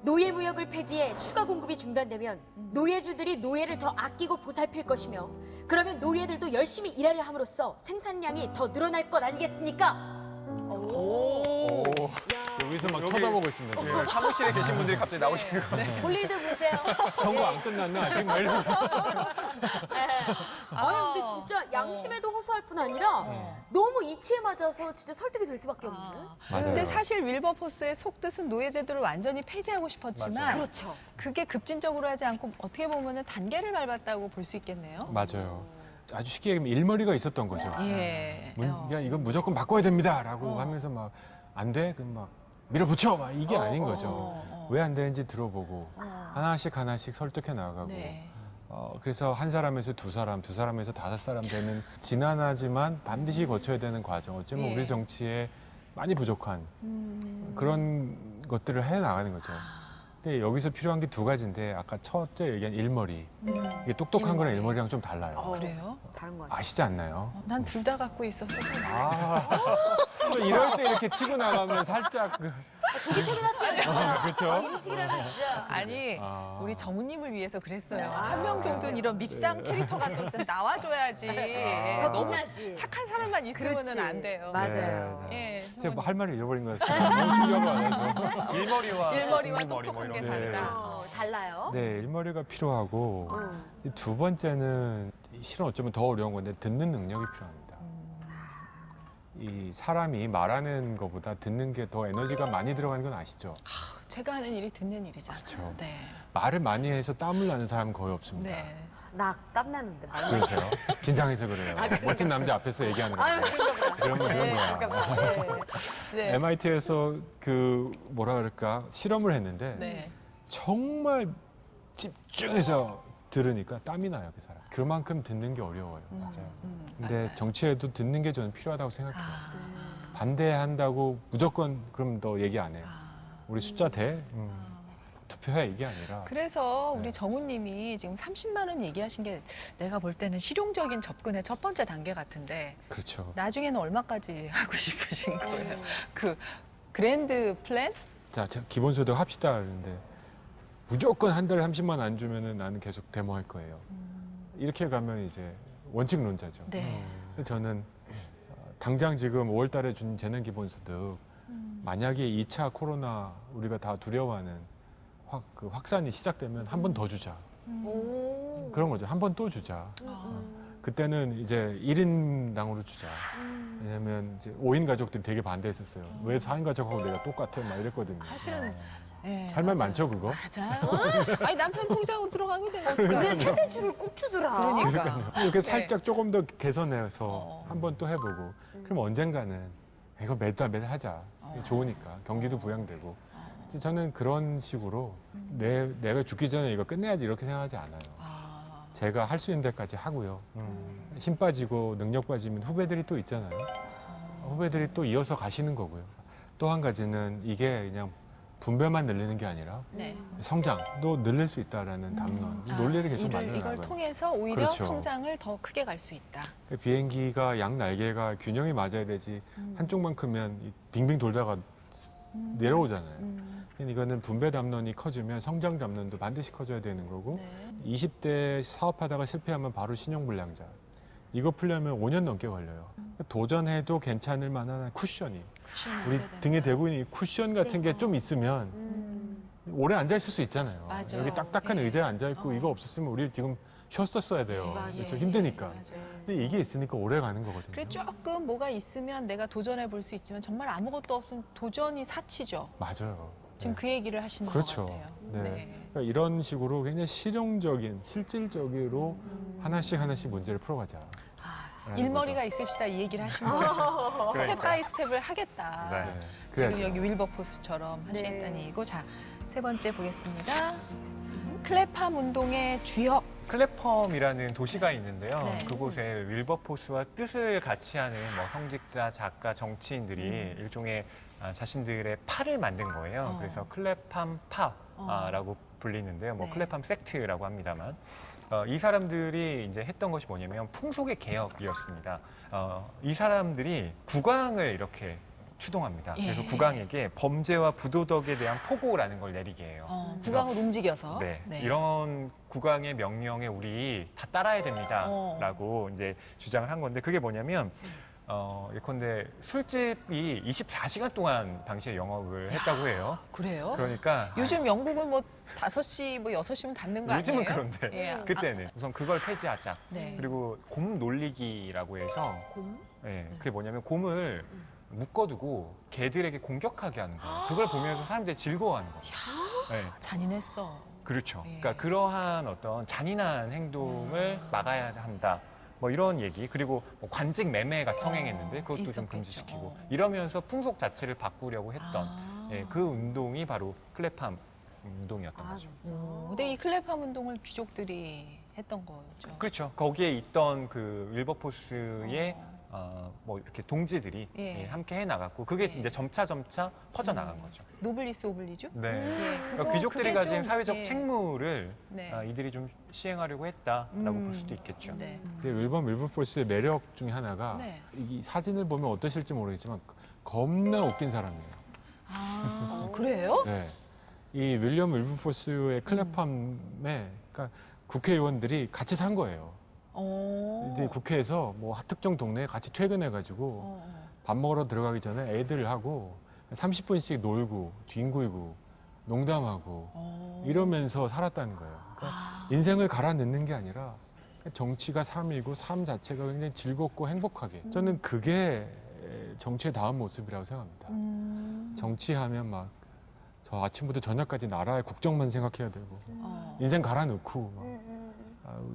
노예 무역을 폐지해 추가 공급이 중단되면 노예주들이 노예를 더 아끼고 보살필 것이며 그러면 노예들도 열심히 일하려 함으로써 생산량이 더 늘어날 것 아니겠습니까? 여기서 막 여기- 쳐다보고 있습니다. 지금. 예, 사무실에 계신 분들이 갑자기 나오시는 거. 볼 일들 보세요. 선거 안 끝났나? 아직 막 이러고. 아니 근데 진짜 양심에도 호소할 뿐 아니라 너무 이치에 맞아서 진짜 설득이 될 수밖에 없는. 맞아요. 근데 사실 윌버포스의 속뜻은 노예제도를 완전히 폐지하고 싶었지만 맞아요. 그렇죠. 그게 급진적으로 하지 않고 어떻게 보면 단계를 밟았다고 볼 수 있겠네요. 맞아요. 아주 쉽게 얘기하면 일머리가 있었던 거죠. 예. 그냥 이건 무조건 바꿔야 됩니다라고 하면서 막 안 돼? 그럼 막 밀어붙여! 막 이게 아닌 거죠. 왜 안 되는지 들어보고 하나씩 설득해 나가고 네. 그래서 한 사람에서 두 사람, 두 사람에서 다섯 사람 되는 지난하지만 반드시 거쳐야 되는 과정. 어쩌면 예. 우리 정치에 많이 부족한 그런 것들을 해 나가는 거죠. 근데 여기서 필요한 게 두 가지인데 아까 첫째 얘기한 일머리. 이게 똑똑한 거랑 일머리랑 좀 달라요. 그래요? 다른 거 같아요. 아시지 않나요? 난 둘 다 갖고 있었어. 정말. 또 이럴 때 이렇게 치고 나가면 살짝 그렇죠. 음식이라는 진짜. 아니 아. 우리 정우님을 위해서 그랬어요. 한 명 정도는 이런 밉상 캐릭터가 좀 나와줘야지. 더 너무 빛나지. 착한 사람만 있으면 그렇지. 안 돼요. 맞아요. 예, 제가 뭐 할 말을 잃어버린 것 같아요. 너무 충격을 안 해서. 일머리와 일머리와 공부머리 똑똑한 게 이런 다르다. 달라요. 네, 일머리가 필요하고 두 번째는 실은 어쩌면 더 어려운 건데 듣는 능력이 필요합니다. 이 사람이 말하는 것보다 듣는 게 더 에너지가 많이 들어가는 건 아시죠? 제가 하는 일이 듣는 일이잖아요. 그렇죠. 네. 말을 많이 해서 땀을 나는 사람은 거의 없습니다. 네. 나 땀나는데. 그러세요? 긴장해서 그래요. 멋진 남자 앞에서 얘기하느라고. 아유, 그런 거야. 네. MIT에서 그 뭐라 그럴까 실험을 했는데 네. 정말 집중해서 들으니까 땀이 나요, 그 사람. 그만큼 듣는 게 어려워요. 근데 맞아요. 정치에도 듣는 게 저는 필요하다고 생각해요. 아, 반대한다고 무조건 그럼 너 얘기 안 해요. 우리 숫자 돼? 투표해 이게 아니라 그래서 우리 네. 정우님이 지금 30만 원 얘기하신 게 내가 볼 때는 실용적인 접근의 첫 번째 단계 같은데 그렇죠. 나중에는 얼마까지 하고 싶으신 거예요? 그 그랜드 플랜? 자, 기본소득 합시다 그러는데 무조건 한 달에 30만 안 주면은 나는 계속 데모할 거예요. 이렇게 가면 이제 원칙론자죠. 네. 근데 저는 당장 지금 5월 달에 준 재능 기본소득 만약에 2차 코로나 우리가 다 두려워하는 확산이 시작되면 한 번 더 주자. 오. 그런 거죠. 한 번 또 주자. 그때는 이제 1인당으로 주자. 왜냐면 이제 5인 가족들이 되게 반대했었어요. 왜 4인 가족하고 내가 똑같아? 막 이랬거든요. 사실은 네, 할 말 맞아요. 많죠, 그거? 맞아요. 아니 남편 통장으로 들어가게 되면 어떡해요? 그래 세대주를 꼭 주더라. 그러니까. 이렇게 살짝 조금 더 개선해서 한 번 또 해보고 그럼 언젠가는 이거 매달 하자. 좋으니까 경기도 부양되고 이제 저는 그런 식으로 내가 죽기 전에 이거 끝내야지 이렇게 생각하지 않아요. 제가 할 수 있는 데까지 하고요. 힘 빠지고 능력 빠지면 후배들이 또 있잖아요. 후배들이 또 이어서 가시는 거고요. 또 한 가지는 이게 그냥 분배만 늘리는 게 아니라 네. 성장도 늘릴 수 있다라는 담론, 논리를 계속 만들어 이걸 나가요. 통해서 오히려 그렇죠. 성장을 더 크게 갈 수 있다. 비행기가 양 날개가 균형이 맞아야 되지 한쪽만 크면 빙빙 돌다가 내려오잖아요. 그러니까 이거는 분배 담론이 커지면 성장 담론도 반드시 커져야 되는 거고 네. 20대 사업하다가 실패하면 바로 신용불량자. 이거 풀려면 5년 넘게 걸려요. 도전해도 괜찮을 만한 쿠션이 쿠션이 우리 있어야 되나? 등에 대고 있는 이 쿠션 같은 게 좀 있으면 오래 앉아 있을 수 있잖아요. 맞아요. 여기 딱딱한 네. 의자에 앉아 있고 이거 없었으면 우리 지금 쉬었었어야 돼요. 맞아요. 그렇죠? 힘드니까. 맞아요. 근데 이게 있으니까 오래 가는 거거든요. 그래 조금 뭐가 있으면 내가 도전해 볼 수 있지만 정말 아무것도 없으면 도전이 사치죠. 맞아요. 지금 네. 그 얘기를 하시는 그렇죠. 것 같아요. 네. 그러니까 이런 식으로 굉장히 실용적인, 실질적으로 하나씩 문제를 풀어가자. 아, 일머리가 있으시다 이 얘기를 하신 거예요. 스텝 바이 스텝을 하겠다. 네. 지금 그래야죠. 여기 윌버포스처럼 하시겠다는 네. 얘기고. 자, 세 번째 보겠습니다. 클랩팜 운동의 주역. 클랩펌이라는 도시가 있는데요. 네. 그곳에 윌버포스와 뜻을 같이 하는 뭐 성직자, 작가, 정치인들이 일종의 자신들의 파를 만든 거예요. 그래서 클랩팜 파라고 불리는데요. 뭐 네. 클랩팜 섹트라고 합니다만. 이 사람들이 이제 했던 것이 뭐냐면 풍속의 개혁이었습니다. 이 사람들이 국왕을 이렇게 추동합니다. 예. 그래서 국왕에게 범죄와 부도덕에 대한 포고라는 걸 내리게 해요. 국왕을 움직여서. 네. 네. 이런 국왕의 명령에 우리 다 따라야 됩니다라고 이제 주장을 한 건데 그게 뭐냐면 예컨대 술집이 24시간 동안 당시에 영업을 했다고 해요. 그래요? 그러니까 요즘 영국은 뭐 5시, 뭐 6시면 닫는 거 아니에요? 요즘은 그런데 예. 그때는 우선 그걸 폐지하자. 네. 그리고 곰 놀리기라고 해서 그게 뭐냐면 곰을 묶어두고 개들에게 공격하게 하는 거예요. 그걸 보면서 사람들이 즐거워하는 거예요. 네. 잔인했어. 그렇죠. 예. 그러니까 그러한 어떤 잔인한 행동을 막아야 한다. 뭐 이런 얘기. 그리고 뭐 관직 매매가 통행했는데 그것도 좀 있었겠죠. 금지시키고 이러면서 풍속 자체를 바꾸려고 했던 예, 그 운동이 바로 클랩팜 운동이었던 거죠. 근데 이 클랩팜 운동을 귀족들이 했던 거죠. 그렇죠. 거기에 있던 그 윌버포스의 뭐 이렇게 동지들이 예. 예, 함께 해 나갔고 그게 예. 이제 점차 퍼져 나간 거죠. 노블리스 오블리주? 네. 예, 그러니까 귀족들이 그게 가진 좀, 사회적 예. 책무를 네. 이들이 좀 시행하려고 했다라고 볼 수도 있겠죠. 네. 근데 윌버포스의 매력 중에 하나가 네. 이 사진을 보면 어떠실지 모르겠지만 겁나 웃긴 사람이에요. 그래요? 네. 이 윌리엄 윌버포스의 클랩팜에 그러니까 국회의원들이 같이 산 거예요. 이제 국회에서 뭐 특정 동네에 같이 퇴근해가지고 밥 먹으러 들어가기 전에 애들하고 30분씩 놀고 뒹굴고 농담하고 이러면서 살았다는 거예요. 그러니까 인생을 갈아 넣는 게 아니라 정치가 삶이고 삶 자체가 굉장히 즐겁고 행복하게. 저는 그게 정치의 다음 모습이라고 생각합니다. 정치하면 막 저 아침부터 저녁까지 나라의 국정만 생각해야 되고 인생 갈아 넣고 막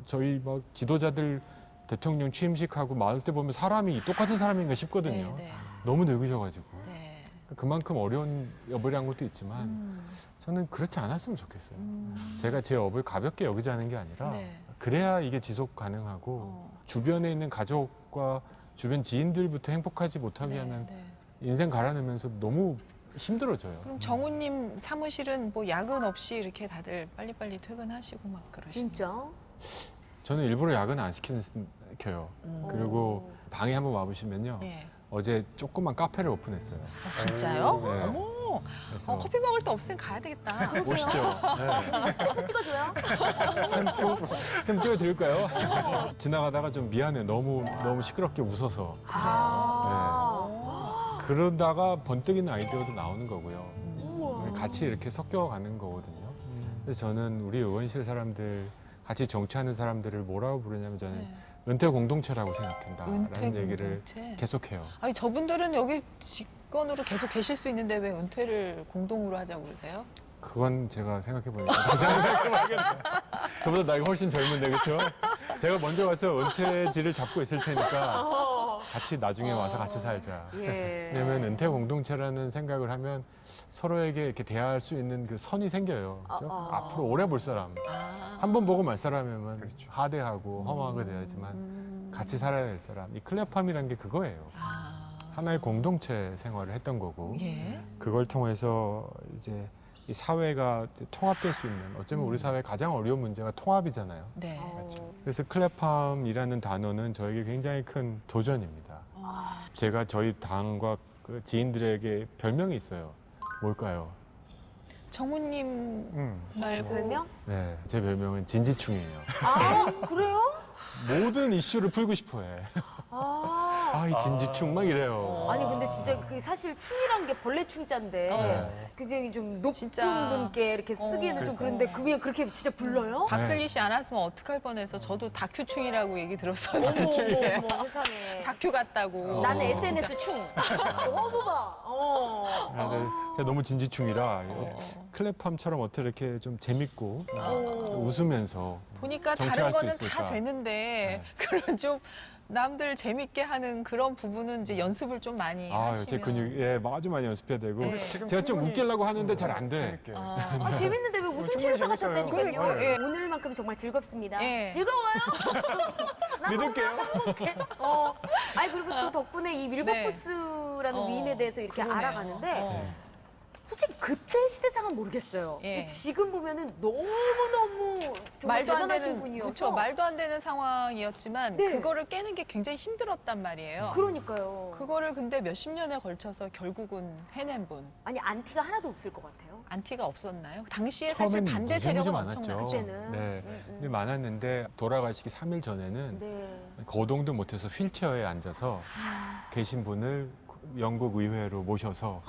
저희 막 지도자들 대통령 취임식하고 마을 때 보면 사람이 똑같은 사람인가 싶거든요. 네, 네. 너무 늙으셔가지고 네. 그만큼 어려운 업을 한 것도 있지만 저는 그렇지 않았으면 좋겠어요. 제가 제 업을 가볍게 여기자는 게 아니라 네. 그래야 이게 지속 가능하고 주변에 있는 가족과 주변 지인들부터 행복하지 못하게 네, 하면 네. 인생 갈아넣으면서 너무 힘들어져요. 그럼 정우님 사무실은 뭐 야근 없이 이렇게 다들 빨리빨리 퇴근하시고 막 그러시나요? 진짜? 저는 일부러 야근 안 시켜요. 그리고 방에 한번 와보시면요. 네. 어제 조그만 카페를 오픈했어요. 진짜요? 네. 어머. 그래서 커피 먹을 때 없으면 가야 되겠다. 오시죠. 네. 스탬프 찍어줘요? 스탬프 찍어드릴까요? 지나가다가 좀 미안해. 너무 시끄럽게 웃어서. 그러다가 번뜩 있는 아이디어도 나오는 거고요. 같이 이렇게 섞여가는 거거든요. 그래서 저는 우리 의원실 사람들, 같이 정치하는 사람들을 뭐라고 부르냐면 저는 네. 은퇴 공동체라고 생각한다라는 은퇴 얘기를 공동체? 계속해요. 아니 저분들은 여기 직권으로 계속 계실 수 있는데 왜 은퇴를 공동으로 하자고 그러세요? 그건 제가 생각해보니까 다시 한번 생각해봐야겠네요. 저보다 나이가 훨씬 젊은데 그렇죠? 제가 먼저 와서 은퇴지를 잡고 있을 테니까 같이 나중에 와서 같이 살자. 예. 왜냐면 은퇴 공동체라는 생각을 하면 서로에게 이렇게 대화할 수 있는 그 선이 생겨요. 그렇죠? 앞으로 오래 볼 사람. 한 번 보고 말 사람이면 그렇죠. 하대하고 험하게 돼야지만 같이 살아야 될 사람. 이 클랩팜이라는 게 그거예요. 하나의 공동체 생활을 했던 거고 예. 그걸 통해서 이제 이 사회가 통합될 수 있는 어쩌면 우리 사회의 가장 어려운 문제가 통합이잖아요. 네. 그래서 클랩팜이라는 단어는 저에게 굉장히 큰 도전입니다. 제가 저희 당과 그 지인들에게 별명이 있어요. 뭘까요? 정우님 말고 별명? 네, 제 별명은 진지충이에요. 아, 그래요? 모든 이슈를 풀고 싶어해. 아. 아, 이 진지충 막 이래요. 아니 근데 진짜 그 사실 충이란 게 벌레 충자인데 네. 굉장히 좀 높은 진짜. 분께 이렇게 쓰기에는 좀 그런데 그게 그렇게 진짜 불러요? 박슬기 씨 안 왔으면 어떡할 뻔해서 저도 다큐충이라고 얘기 들었었는데 어머 세상에. 다큐 같다고. 나는 SNS 충. 어머 봐. 제가 너무 진지충이라 클랩함처럼 어떻게 이렇게 좀 재밌고 웃으면서 보니까 정치할 다른 수 거는 있을까? 다 되는데 그런 좀 남들 재밌게 하는 그런 부분은 이제 연습을 좀 많이 아, 하시면. 제 근육에 아주 많이 연습해야 되고 네. 제가 좀 웃기려고 하는데 잘 안 돼. 재밌게. 아, 재밌는데 왜 웃음 치료사 재밌어요. 같았다니까요. 그러니까, 예. 오늘만큼 정말 즐겁습니다. 예. 즐거워요? 나 믿을게요. 행복해. 아니 그리고 또 덕분에 이 윌버포스라는 위인에 대해서 이렇게 그러네요. 알아가는데 솔직히 그때 시대상은 모르겠어요. 예. 근데 지금 보면은 너무너무 정말 말도 안 대단하신 되는 분이어서 그렇죠. 말도 안 되는 상황이었지만 네. 그거를 깨는 게 굉장히 힘들었단 말이에요. 그러니까요. 그거를 근데 몇십 년에 걸쳐서 결국은 해낸 분. 아니 안티가 하나도 없을 것 같아요. 안티가 없었나요? 당시에 사실 처음엔 반대 무지무지 세력은 많았죠. 엄청났죠. 그때는. 네. 근데 많았는데 돌아가시기 3일 전에는 네. 거동도 못해서 휠체어에 앉아서 계신 분을 영국 의회로 모셔서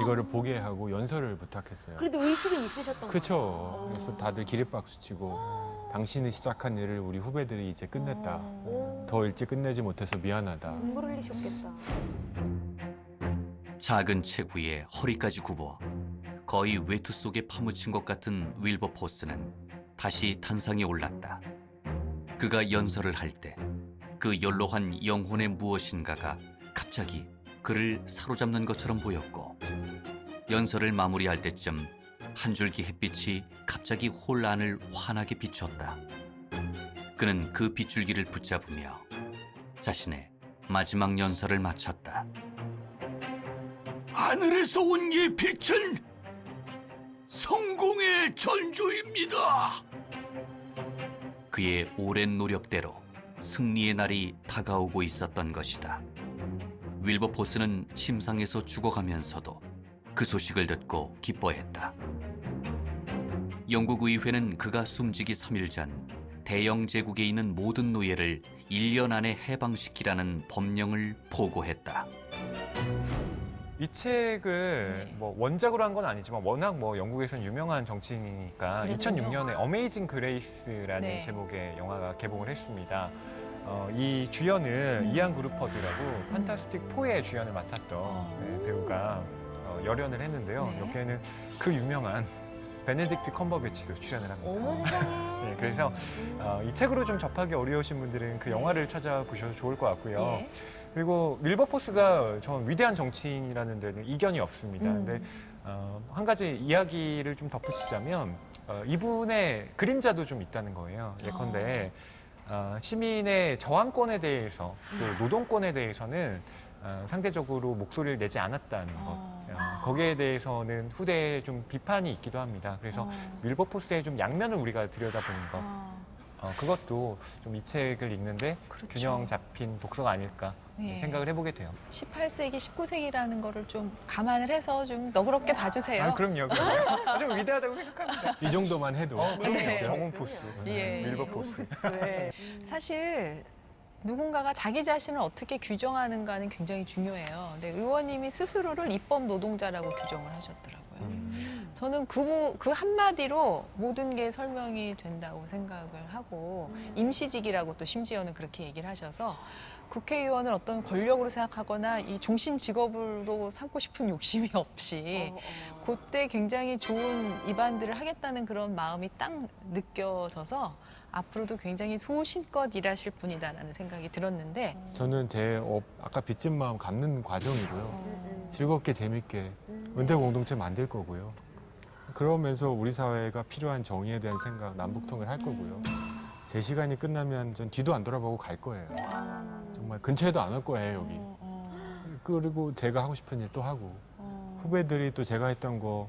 이거를 보게 하고 연설을 부탁했어요. 그래도 의식은 있으셨던 그렇죠. 거예요. 그래서 다들 기립박수 치고 당신이 시작한 일을 우리 후배들이 이제 끝냈다. 더 일찍 끝내지 못해서 미안하다. 눈물 흘리셨겠다. 작은 책 위에 허리까지 굽어 거의 외투 속에 파묻힌 것 같은 윌버포스는 다시 단상에 올랐다. 그가 연설을 할 때 그 연로한 영혼의 무엇인가가 갑자기 그를 사로잡는 것처럼 보였고 연설을 마무리할 때쯤 한 줄기 햇빛이 갑자기 홀 안을 환하게 비췄다. 그는 그 빗줄기를 붙잡으며 자신의 마지막 연설을 마쳤다. 하늘에서 온 이 빛은 성공의 전조입니다. 그의 오랜 노력대로 승리의 날이 다가오고 있었던 것이다. 윌버포스는 침상에서 죽어가면서도 그 소식을 듣고 기뻐했다. 영국 의회는 그가 숨지기 3일 전 대영 제국에 있는 모든 노예를 1년 안에 해방시키라는 법령을 보고했다. 이 책을 네. 뭐 원작으로 한 건 아니지만 워낙 뭐 영국에서는 유명한 정치인이니까 그랬군요. 2006년에 어메이징 그레이스라는 네. 제목의 영화가 개봉을 했습니다. 이 주연은 이안 그루퍼드라고 판타스틱 4의 주연을 맡았던 네, 배우가 열연을 했는데요. 네. 여기에는 그 유명한 베네딕트 컴버배치도 출연을 합니다. 어머 세상에. 네, 그래서 이 책으로 좀 접하기 어려우신 분들은 그 영화를 찾아보셔도 좋을 것 같고요. 예. 그리고 윌버포스가 전 위대한 정치인이라는 데는 이견이 없습니다. 근데 한 가지 이야기를 좀 덧붙이자면 이분의 그림자도 좀 있다는 거예요. 예컨대 시민의 저항권에 대해서 또 노동권에 대해서는 상대적으로 목소리를 내지 않았다는 것. 거기에 대해서는 후대에 좀 비판이 있기도 합니다. 그래서 윌버포스의 좀 양면을 우리가 들여다보는 것. 그것도 좀 이 책을 읽는데 그렇죠. 균형 잡힌 독서가 아닐까 네. 생각을 해보게 돼요. 18세기, 19세기라는 거를 좀 감안을 해서 좀 너그럽게 봐주세요. 그럼요. 좀 위대하다고 생각합니다. 이 정도만 해도 네. 정원포스, 예. 윌버포스. 네. 사실 누군가가 자기 자신을 어떻게 규정하는가는 굉장히 중요해요. 근데 의원님이 스스로를 입법 노동자라고 규정을 하셨더라고요. 저는 그 한마디로 모든 게 설명이 된다고 생각을 하고 임시직이라고 또 심지어는 그렇게 얘기를 하셔서 국회의원을 어떤 권력으로 생각하거나 이 종신 직업으로 삼고 싶은 욕심이 없이 그때 굉장히 좋은 입안들을 하겠다는 그런 마음이 딱 느껴져서 앞으로도 굉장히 소신껏 일하실 분이다라는 생각이 들었는데 저는 제 아까 빚진 마음 갚는 과정이고요. 즐겁게 재밌게 은퇴 공동체 만들 거고요. 그러면서 우리 사회가 필요한 정의에 대한 생각, 남북통일 할 거고요. 제 시간이 끝나면 전 뒤도 안 돌아보고 갈 거예요. 정말 근처에도 안 올 거예요, 여기. 그리고 제가 하고 싶은 일 또 하고 후배들이 또 제가 했던 거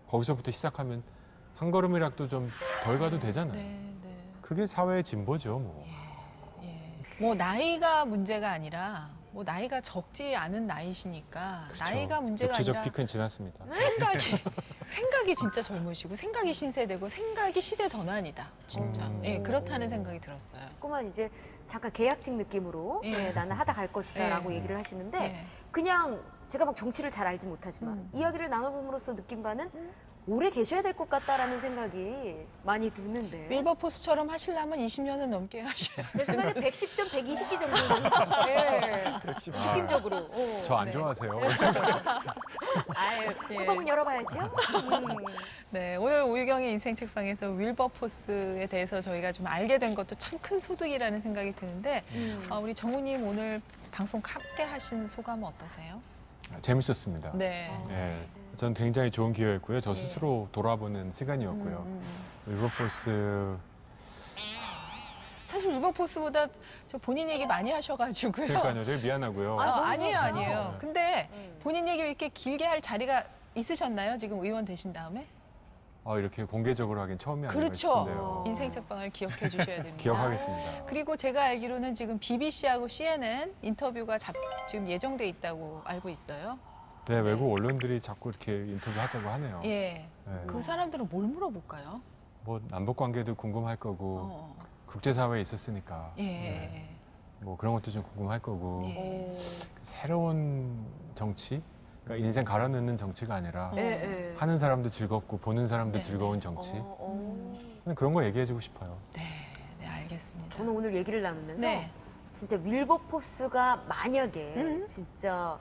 거기서부터 시작하면 한 걸음이라도 좀 덜 가도 되잖아요. 네, 네. 그게 사회의 진보죠, 뭐. 뭐 나이가 문제가 아니라 뭐 나이가 적지 않은 나이시니까 그렇죠. 나이가 문제가 역시적 아니라 피크는 지났습니다. 생각이 진짜 젊으시고 생각이 신세대고 생각이 시대 전환이다. 진짜. 예, 그렇다는 생각이 들었어요. 조금만 이제 잠깐 계약직 느낌으로 예. 네, 나는 하다 갈 것이다라고 예. 얘기를 하시는데 예. 그냥 제가 막 정치를 잘 알지 못하지만 이야기를 나눠봄으로써 느낀 바는 오래 계셔야 될 것 같다라는 생각이 많이 드는데 윌버포스처럼 하시려면 20년은 넘게 하셔야 제 생각에 110점, 120기 정도는 예. 느낌적으로. 저 안 네. 좋아하세요. 아유, 예. 뚜껑은 열어봐야지요. 네, 오늘 오유경의 인생 책방에서 윌버포스에 대해서 저희가 좀 알게 된 것도 참 큰 소득이라는 생각이 드는데 우리 정우님 오늘 방송 합대하신 소감은 어떠세요? 재밌었습니다. 네. 예, 전 굉장히 좋은 기회였고요. 저 스스로 돌아보는 시간이었고요. 윌버포스 사실 윌버포스보다 저 본인 얘기 많이 하셔가지고요. 그러니까요. 되게 미안하고요. 아니에요, 좋았어요. 아니에요. 근데 본인 얘기를 이렇게 길게 할 자리가 있으셨나요? 지금 의원 되신 다음에? 이렇게 공개적으로 하긴 처음이 아닌가 그렇죠. 싶은데요. 인생 책방을 기억해 주셔야 됩니다. 기억하겠습니다. 그리고 제가 알기로는 지금 BBC하고 CNN 인터뷰가 지금 예정돼 있다고 알고 있어요. 네, 외국 언론들이 자꾸 이렇게 인터뷰 하자고 하네요. 예. 네. 그 사람들은 뭘 물어볼까요? 뭐 남북 관계도 궁금할 거고 어. 국제사회에 있었으니까 예. 네. 뭐 그런 것도 좀 궁금할 거고 예. 새로운 정치, 그러니까 인생 갈아 넣는 정치가 아니라 예, 예. 하는 사람도 즐겁고 보는 사람도 네. 즐거운 정치. 어. 그냥 그런 거 얘기해주고 싶어요. 네, 네, 알겠습니다. 저는 오늘 얘기를 나누면서 네. 진짜 윌버포스가 만약에 진짜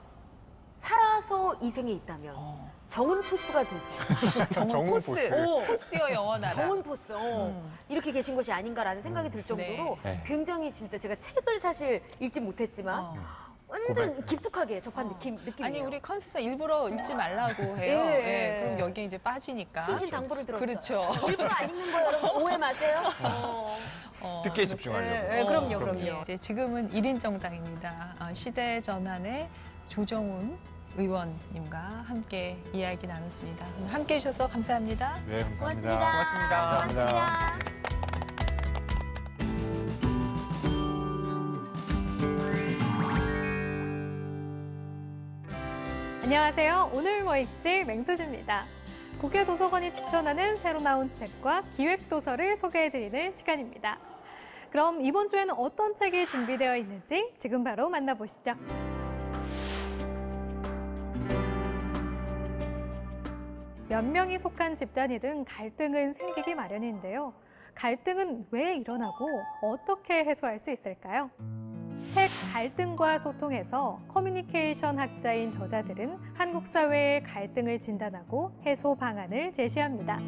살아서 이 생에 있다면 정은 포스가 돼서 정은 포스. 오. 포스여 영원하라. 정은 포스 이렇게 계신 것이 아닌가라는 생각이 들 정도로 네. 굉장히 진짜 제가 책을 사실 읽지 못했지만 완전 깊숙하게 접한 느낌이에요. 아니 우리 컨셉상 일부러 읽지 말라고 해요. 예. 예, 그럼 여기에 이제 빠지니까. 신신당부를 들었어요. 그렇죠. 일부러 안 읽는 거예요, 여러분. 오해 마세요. 듣기에 집중하려고. 예, 그럼요. 예, 이제 지금은 1인 정당입니다. 시대 전환의 조정훈 의원님과 함께 이야기 나눴습니다. 함께 해주셔서 감사합니다. 네, 감사합니다. 고맙습니다. 감사합니다. 안녕하세요. 오늘 뭐 읽지 맹수지입니다. 국회 도서관이 추천하는 새로 나온 책과 기획 도서를 소개해드리는 시간입니다. 그럼 이번 주에는 어떤 책이 준비되어 있는지 지금 바로 만나보시죠. 몇 명이 속한 집단이든 갈등은 생기기 마련인데요. 갈등은 왜 일어나고 어떻게 해소할 수 있을까요? 책 갈등과 소통에서 커뮤니케이션 학자인 저자들은 한국 사회의 갈등을 진단하고 해소 방안을 제시합니다.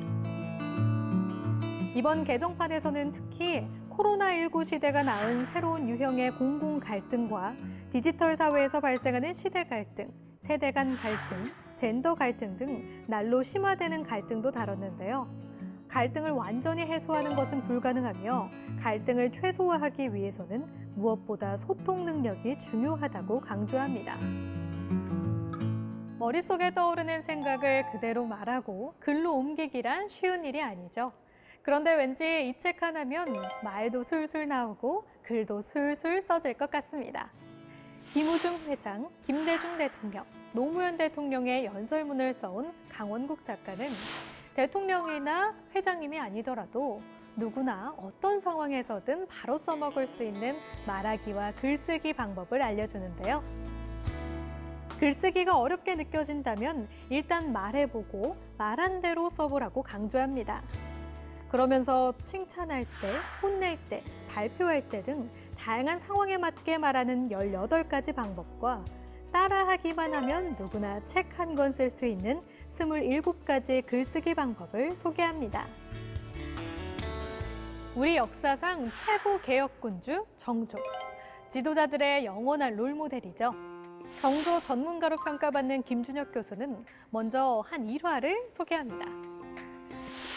이번 개정판에서는 특히 코로나19 시대가 낳은 새로운 유형의 공공 갈등과 디지털 사회에서 발생하는 시대 갈등, 세대 간 갈등, 젠더 갈등 등 날로 심화되는 갈등도 다뤘는데요. 갈등을 완전히 해소하는 것은 불가능하며 갈등을 최소화하기 위해서는 무엇보다 소통 능력이 중요하다고 강조합니다. 머릿속에 떠오르는 생각을 그대로 말하고 글로 옮기기란 쉬운 일이 아니죠. 그런데 왠지 이 책 하나면 말도 술술 나오고 글도 술술 써질 것 같습니다. 김우중 회장, 김대중 대통령, 노무현 대통령의 연설문을 써온 강원국 작가는 대통령이나 회장님이 아니더라도 누구나 어떤 상황에서든 바로 써먹을 수 있는 말하기와 글쓰기 방법을 알려주는데요. 글쓰기가 어렵게 느껴진다면 일단 말해보고 말한 대로 써보라고 강조합니다. 그러면서 칭찬할 때, 혼낼 때, 발표할 때 등 다양한 상황에 맞게 말하는 18가지 방법과 따라하기만 하면 누구나 책 한 권 쓸 수 있는 27가지 글쓰기 방법을 소개합니다. 우리 역사상 최고 개혁군주 정조. 지도자들의 영원한 롤모델이죠. 정조 전문가로 평가받는 김준혁 교수는 먼저 한 일화를 소개합니다.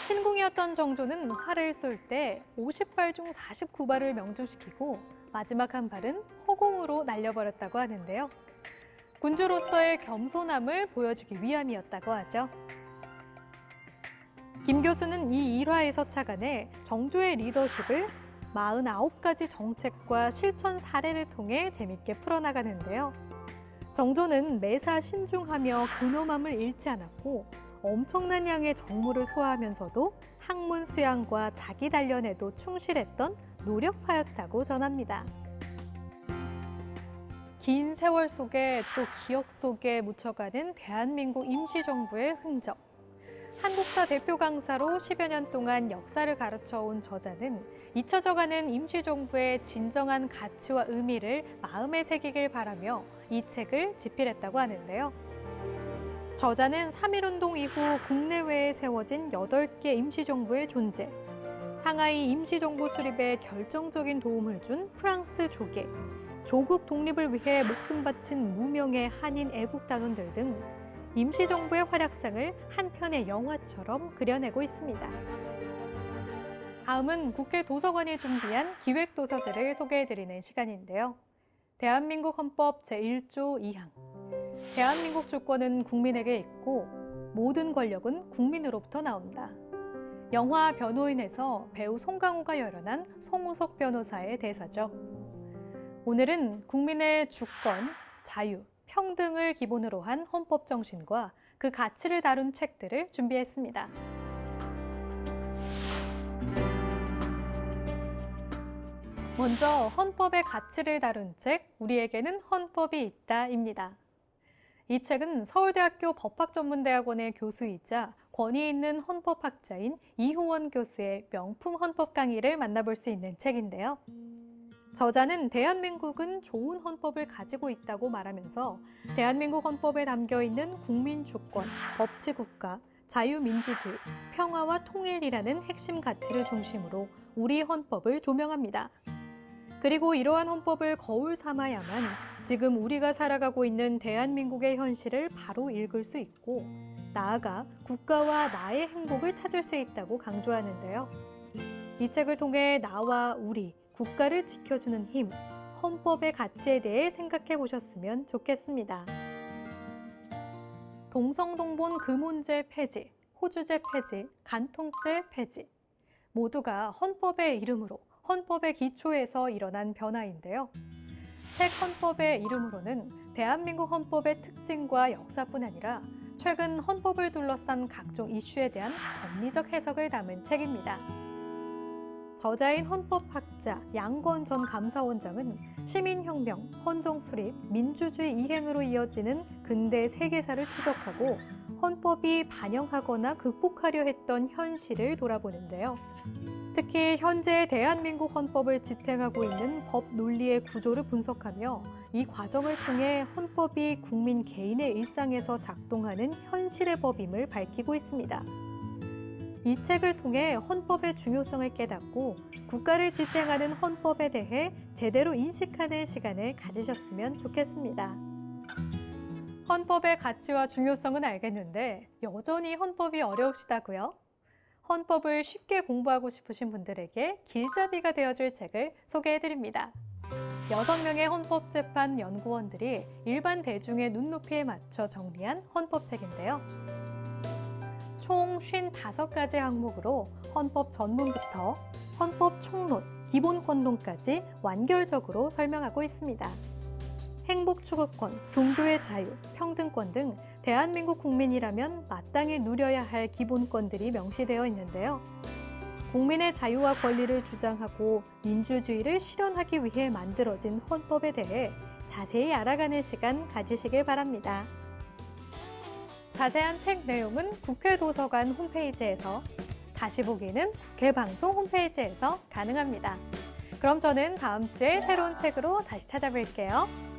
신궁이었던 정조는 활을 쏠 때 50발 중 49발을 명중시키고 마지막 한 발은 허공으로 날려버렸다고 하는데요. 군주로서의 겸손함을 보여주기 위함이었다고 하죠. 김 교수는 이 일화에서 착안해 정조의 리더십을 49가지 정책과 실천 사례를 통해 재밌게 풀어나가는데요. 정조는 매사 신중하며 근엄함을 잃지 않았고 엄청난 양의 정보를 소화하면서도 학문 수양과 자기 단련에도 충실했던 노력파였다고 전합니다. 긴 세월 속에 또 기억 속에 묻혀가는 대한민국 임시정부의 흔적. 한국사 대표 강사로 10여 년 동안 역사를 가르쳐온 저자는 잊혀져가는 임시정부의 진정한 가치와 의미를 마음에 새기길 바라며 이 책을 집필했다고 하는데요. 저자는 3.1운동 이후 국내외에 세워진 8개 임시정부의 존재, 상하이 임시정부 수립에 결정적인 도움을 준 프랑스 조계, 조국 독립을 위해 목숨 바친 무명의 한인 애국단원들 등 임시정부의 활약상을 한 편의 영화처럼 그려내고 있습니다. 다음은 국회 도서관이 준비한 기획도서들을 소개해드리는 시간인데요. 대한민국 헌법 제1조 2항. 대한민국 주권은 국민에게 있고 모든 권력은 국민으로부터 나온다. 영화 변호인에서 배우 송강호가 열연한 송우석 변호사의 대사죠. 오늘은 국민의 주권, 자유, 평등을 기본으로 한 헌법 정신과 그 가치를 다룬 책들을 준비했습니다. 먼저 헌법의 가치를 다룬 책 우리에게는 헌법이 있다입니다. 이 책은 서울대학교 법학전문대학원의 교수이자 권위 있는 헌법학자인 이호원 교수의 명품 헌법 강의를 만나볼 수 있는 책인데요. 저자는 대한민국은 좋은 헌법을 가지고 있다고 말하면서 대한민국 헌법에 담겨 있는 국민주권, 법치국가, 자유민주주의, 평화와 통일이라는 핵심 가치를 중심으로 우리 헌법을 조명합니다. 그리고 이러한 헌법을 거울 삼아야만 지금 우리가 살아가고 있는 대한민국의 현실을 바로 읽을 수 있고 나아가 국가와 나의 행복을 찾을 수 있다고 강조하는데요. 이 책을 통해 나와 우리, 국가를 지켜주는 힘, 헌법의 가치에 대해 생각해 보셨으면 좋겠습니다. 동성동본 금혼제 폐지, 호주제 폐지, 간통죄 폐지 모두가 헌법의 이름으로 헌법의 기초에서 일어난 변화인데요. 책 헌법의 이름으로는 대한민국 헌법의 특징과 역사뿐 아니라 최근 헌법을 둘러싼 각종 이슈에 대한 법리적 해석을 담은 책입니다. 저자인 헌법학자 양건 전 감사원장은 시민혁명, 헌정 수립, 민주주의 이행으로 이어지는 근대 세계사를 추적하고 헌법이 반영하거나 극복하려 했던 현실을 돌아보는데요. 특히 현재 대한민국 헌법을 지탱하고 있는 법 논리의 구조를 분석하며 이 과정을 통해 헌법이 국민 개인의 일상에서 작동하는 현실의 법임을 밝히고 있습니다. 이 책을 통해 헌법의 중요성을 깨닫고 국가를 지탱하는 헌법에 대해 제대로 인식하는 시간을 가지셨으면 좋겠습니다. 헌법의 가치와 중요성은 알겠는데 여전히 헌법이 어려우시다고요? 헌법을 쉽게 공부하고 싶으신 분들에게 길잡이가 되어줄 책을 소개해드립니다. 6명의 헌법재판 연구원들이 일반 대중의 눈높이에 맞춰 정리한 헌법책인데요. 총 55가지 항목으로 헌법 전문부터 헌법 총론, 기본권론까지 완결적으로 설명하고 있습니다. 행복 추구권, 종교의 자유, 평등권 등 대한민국 국민이라면 마땅히 누려야 할 기본권들이 명시되어 있는데요. 국민의 자유와 권리를 주장하고 민주주의를 실현하기 위해 만들어진 헌법에 대해 자세히 알아가는 시간 가지시길 바랍니다. 자세한 책 내용은 국회 도서관 홈페이지에서, 다시 보기는 국회 방송 홈페이지에서 가능합니다. 그럼 저는 다음 주에 새로운 책으로 다시 찾아뵐게요.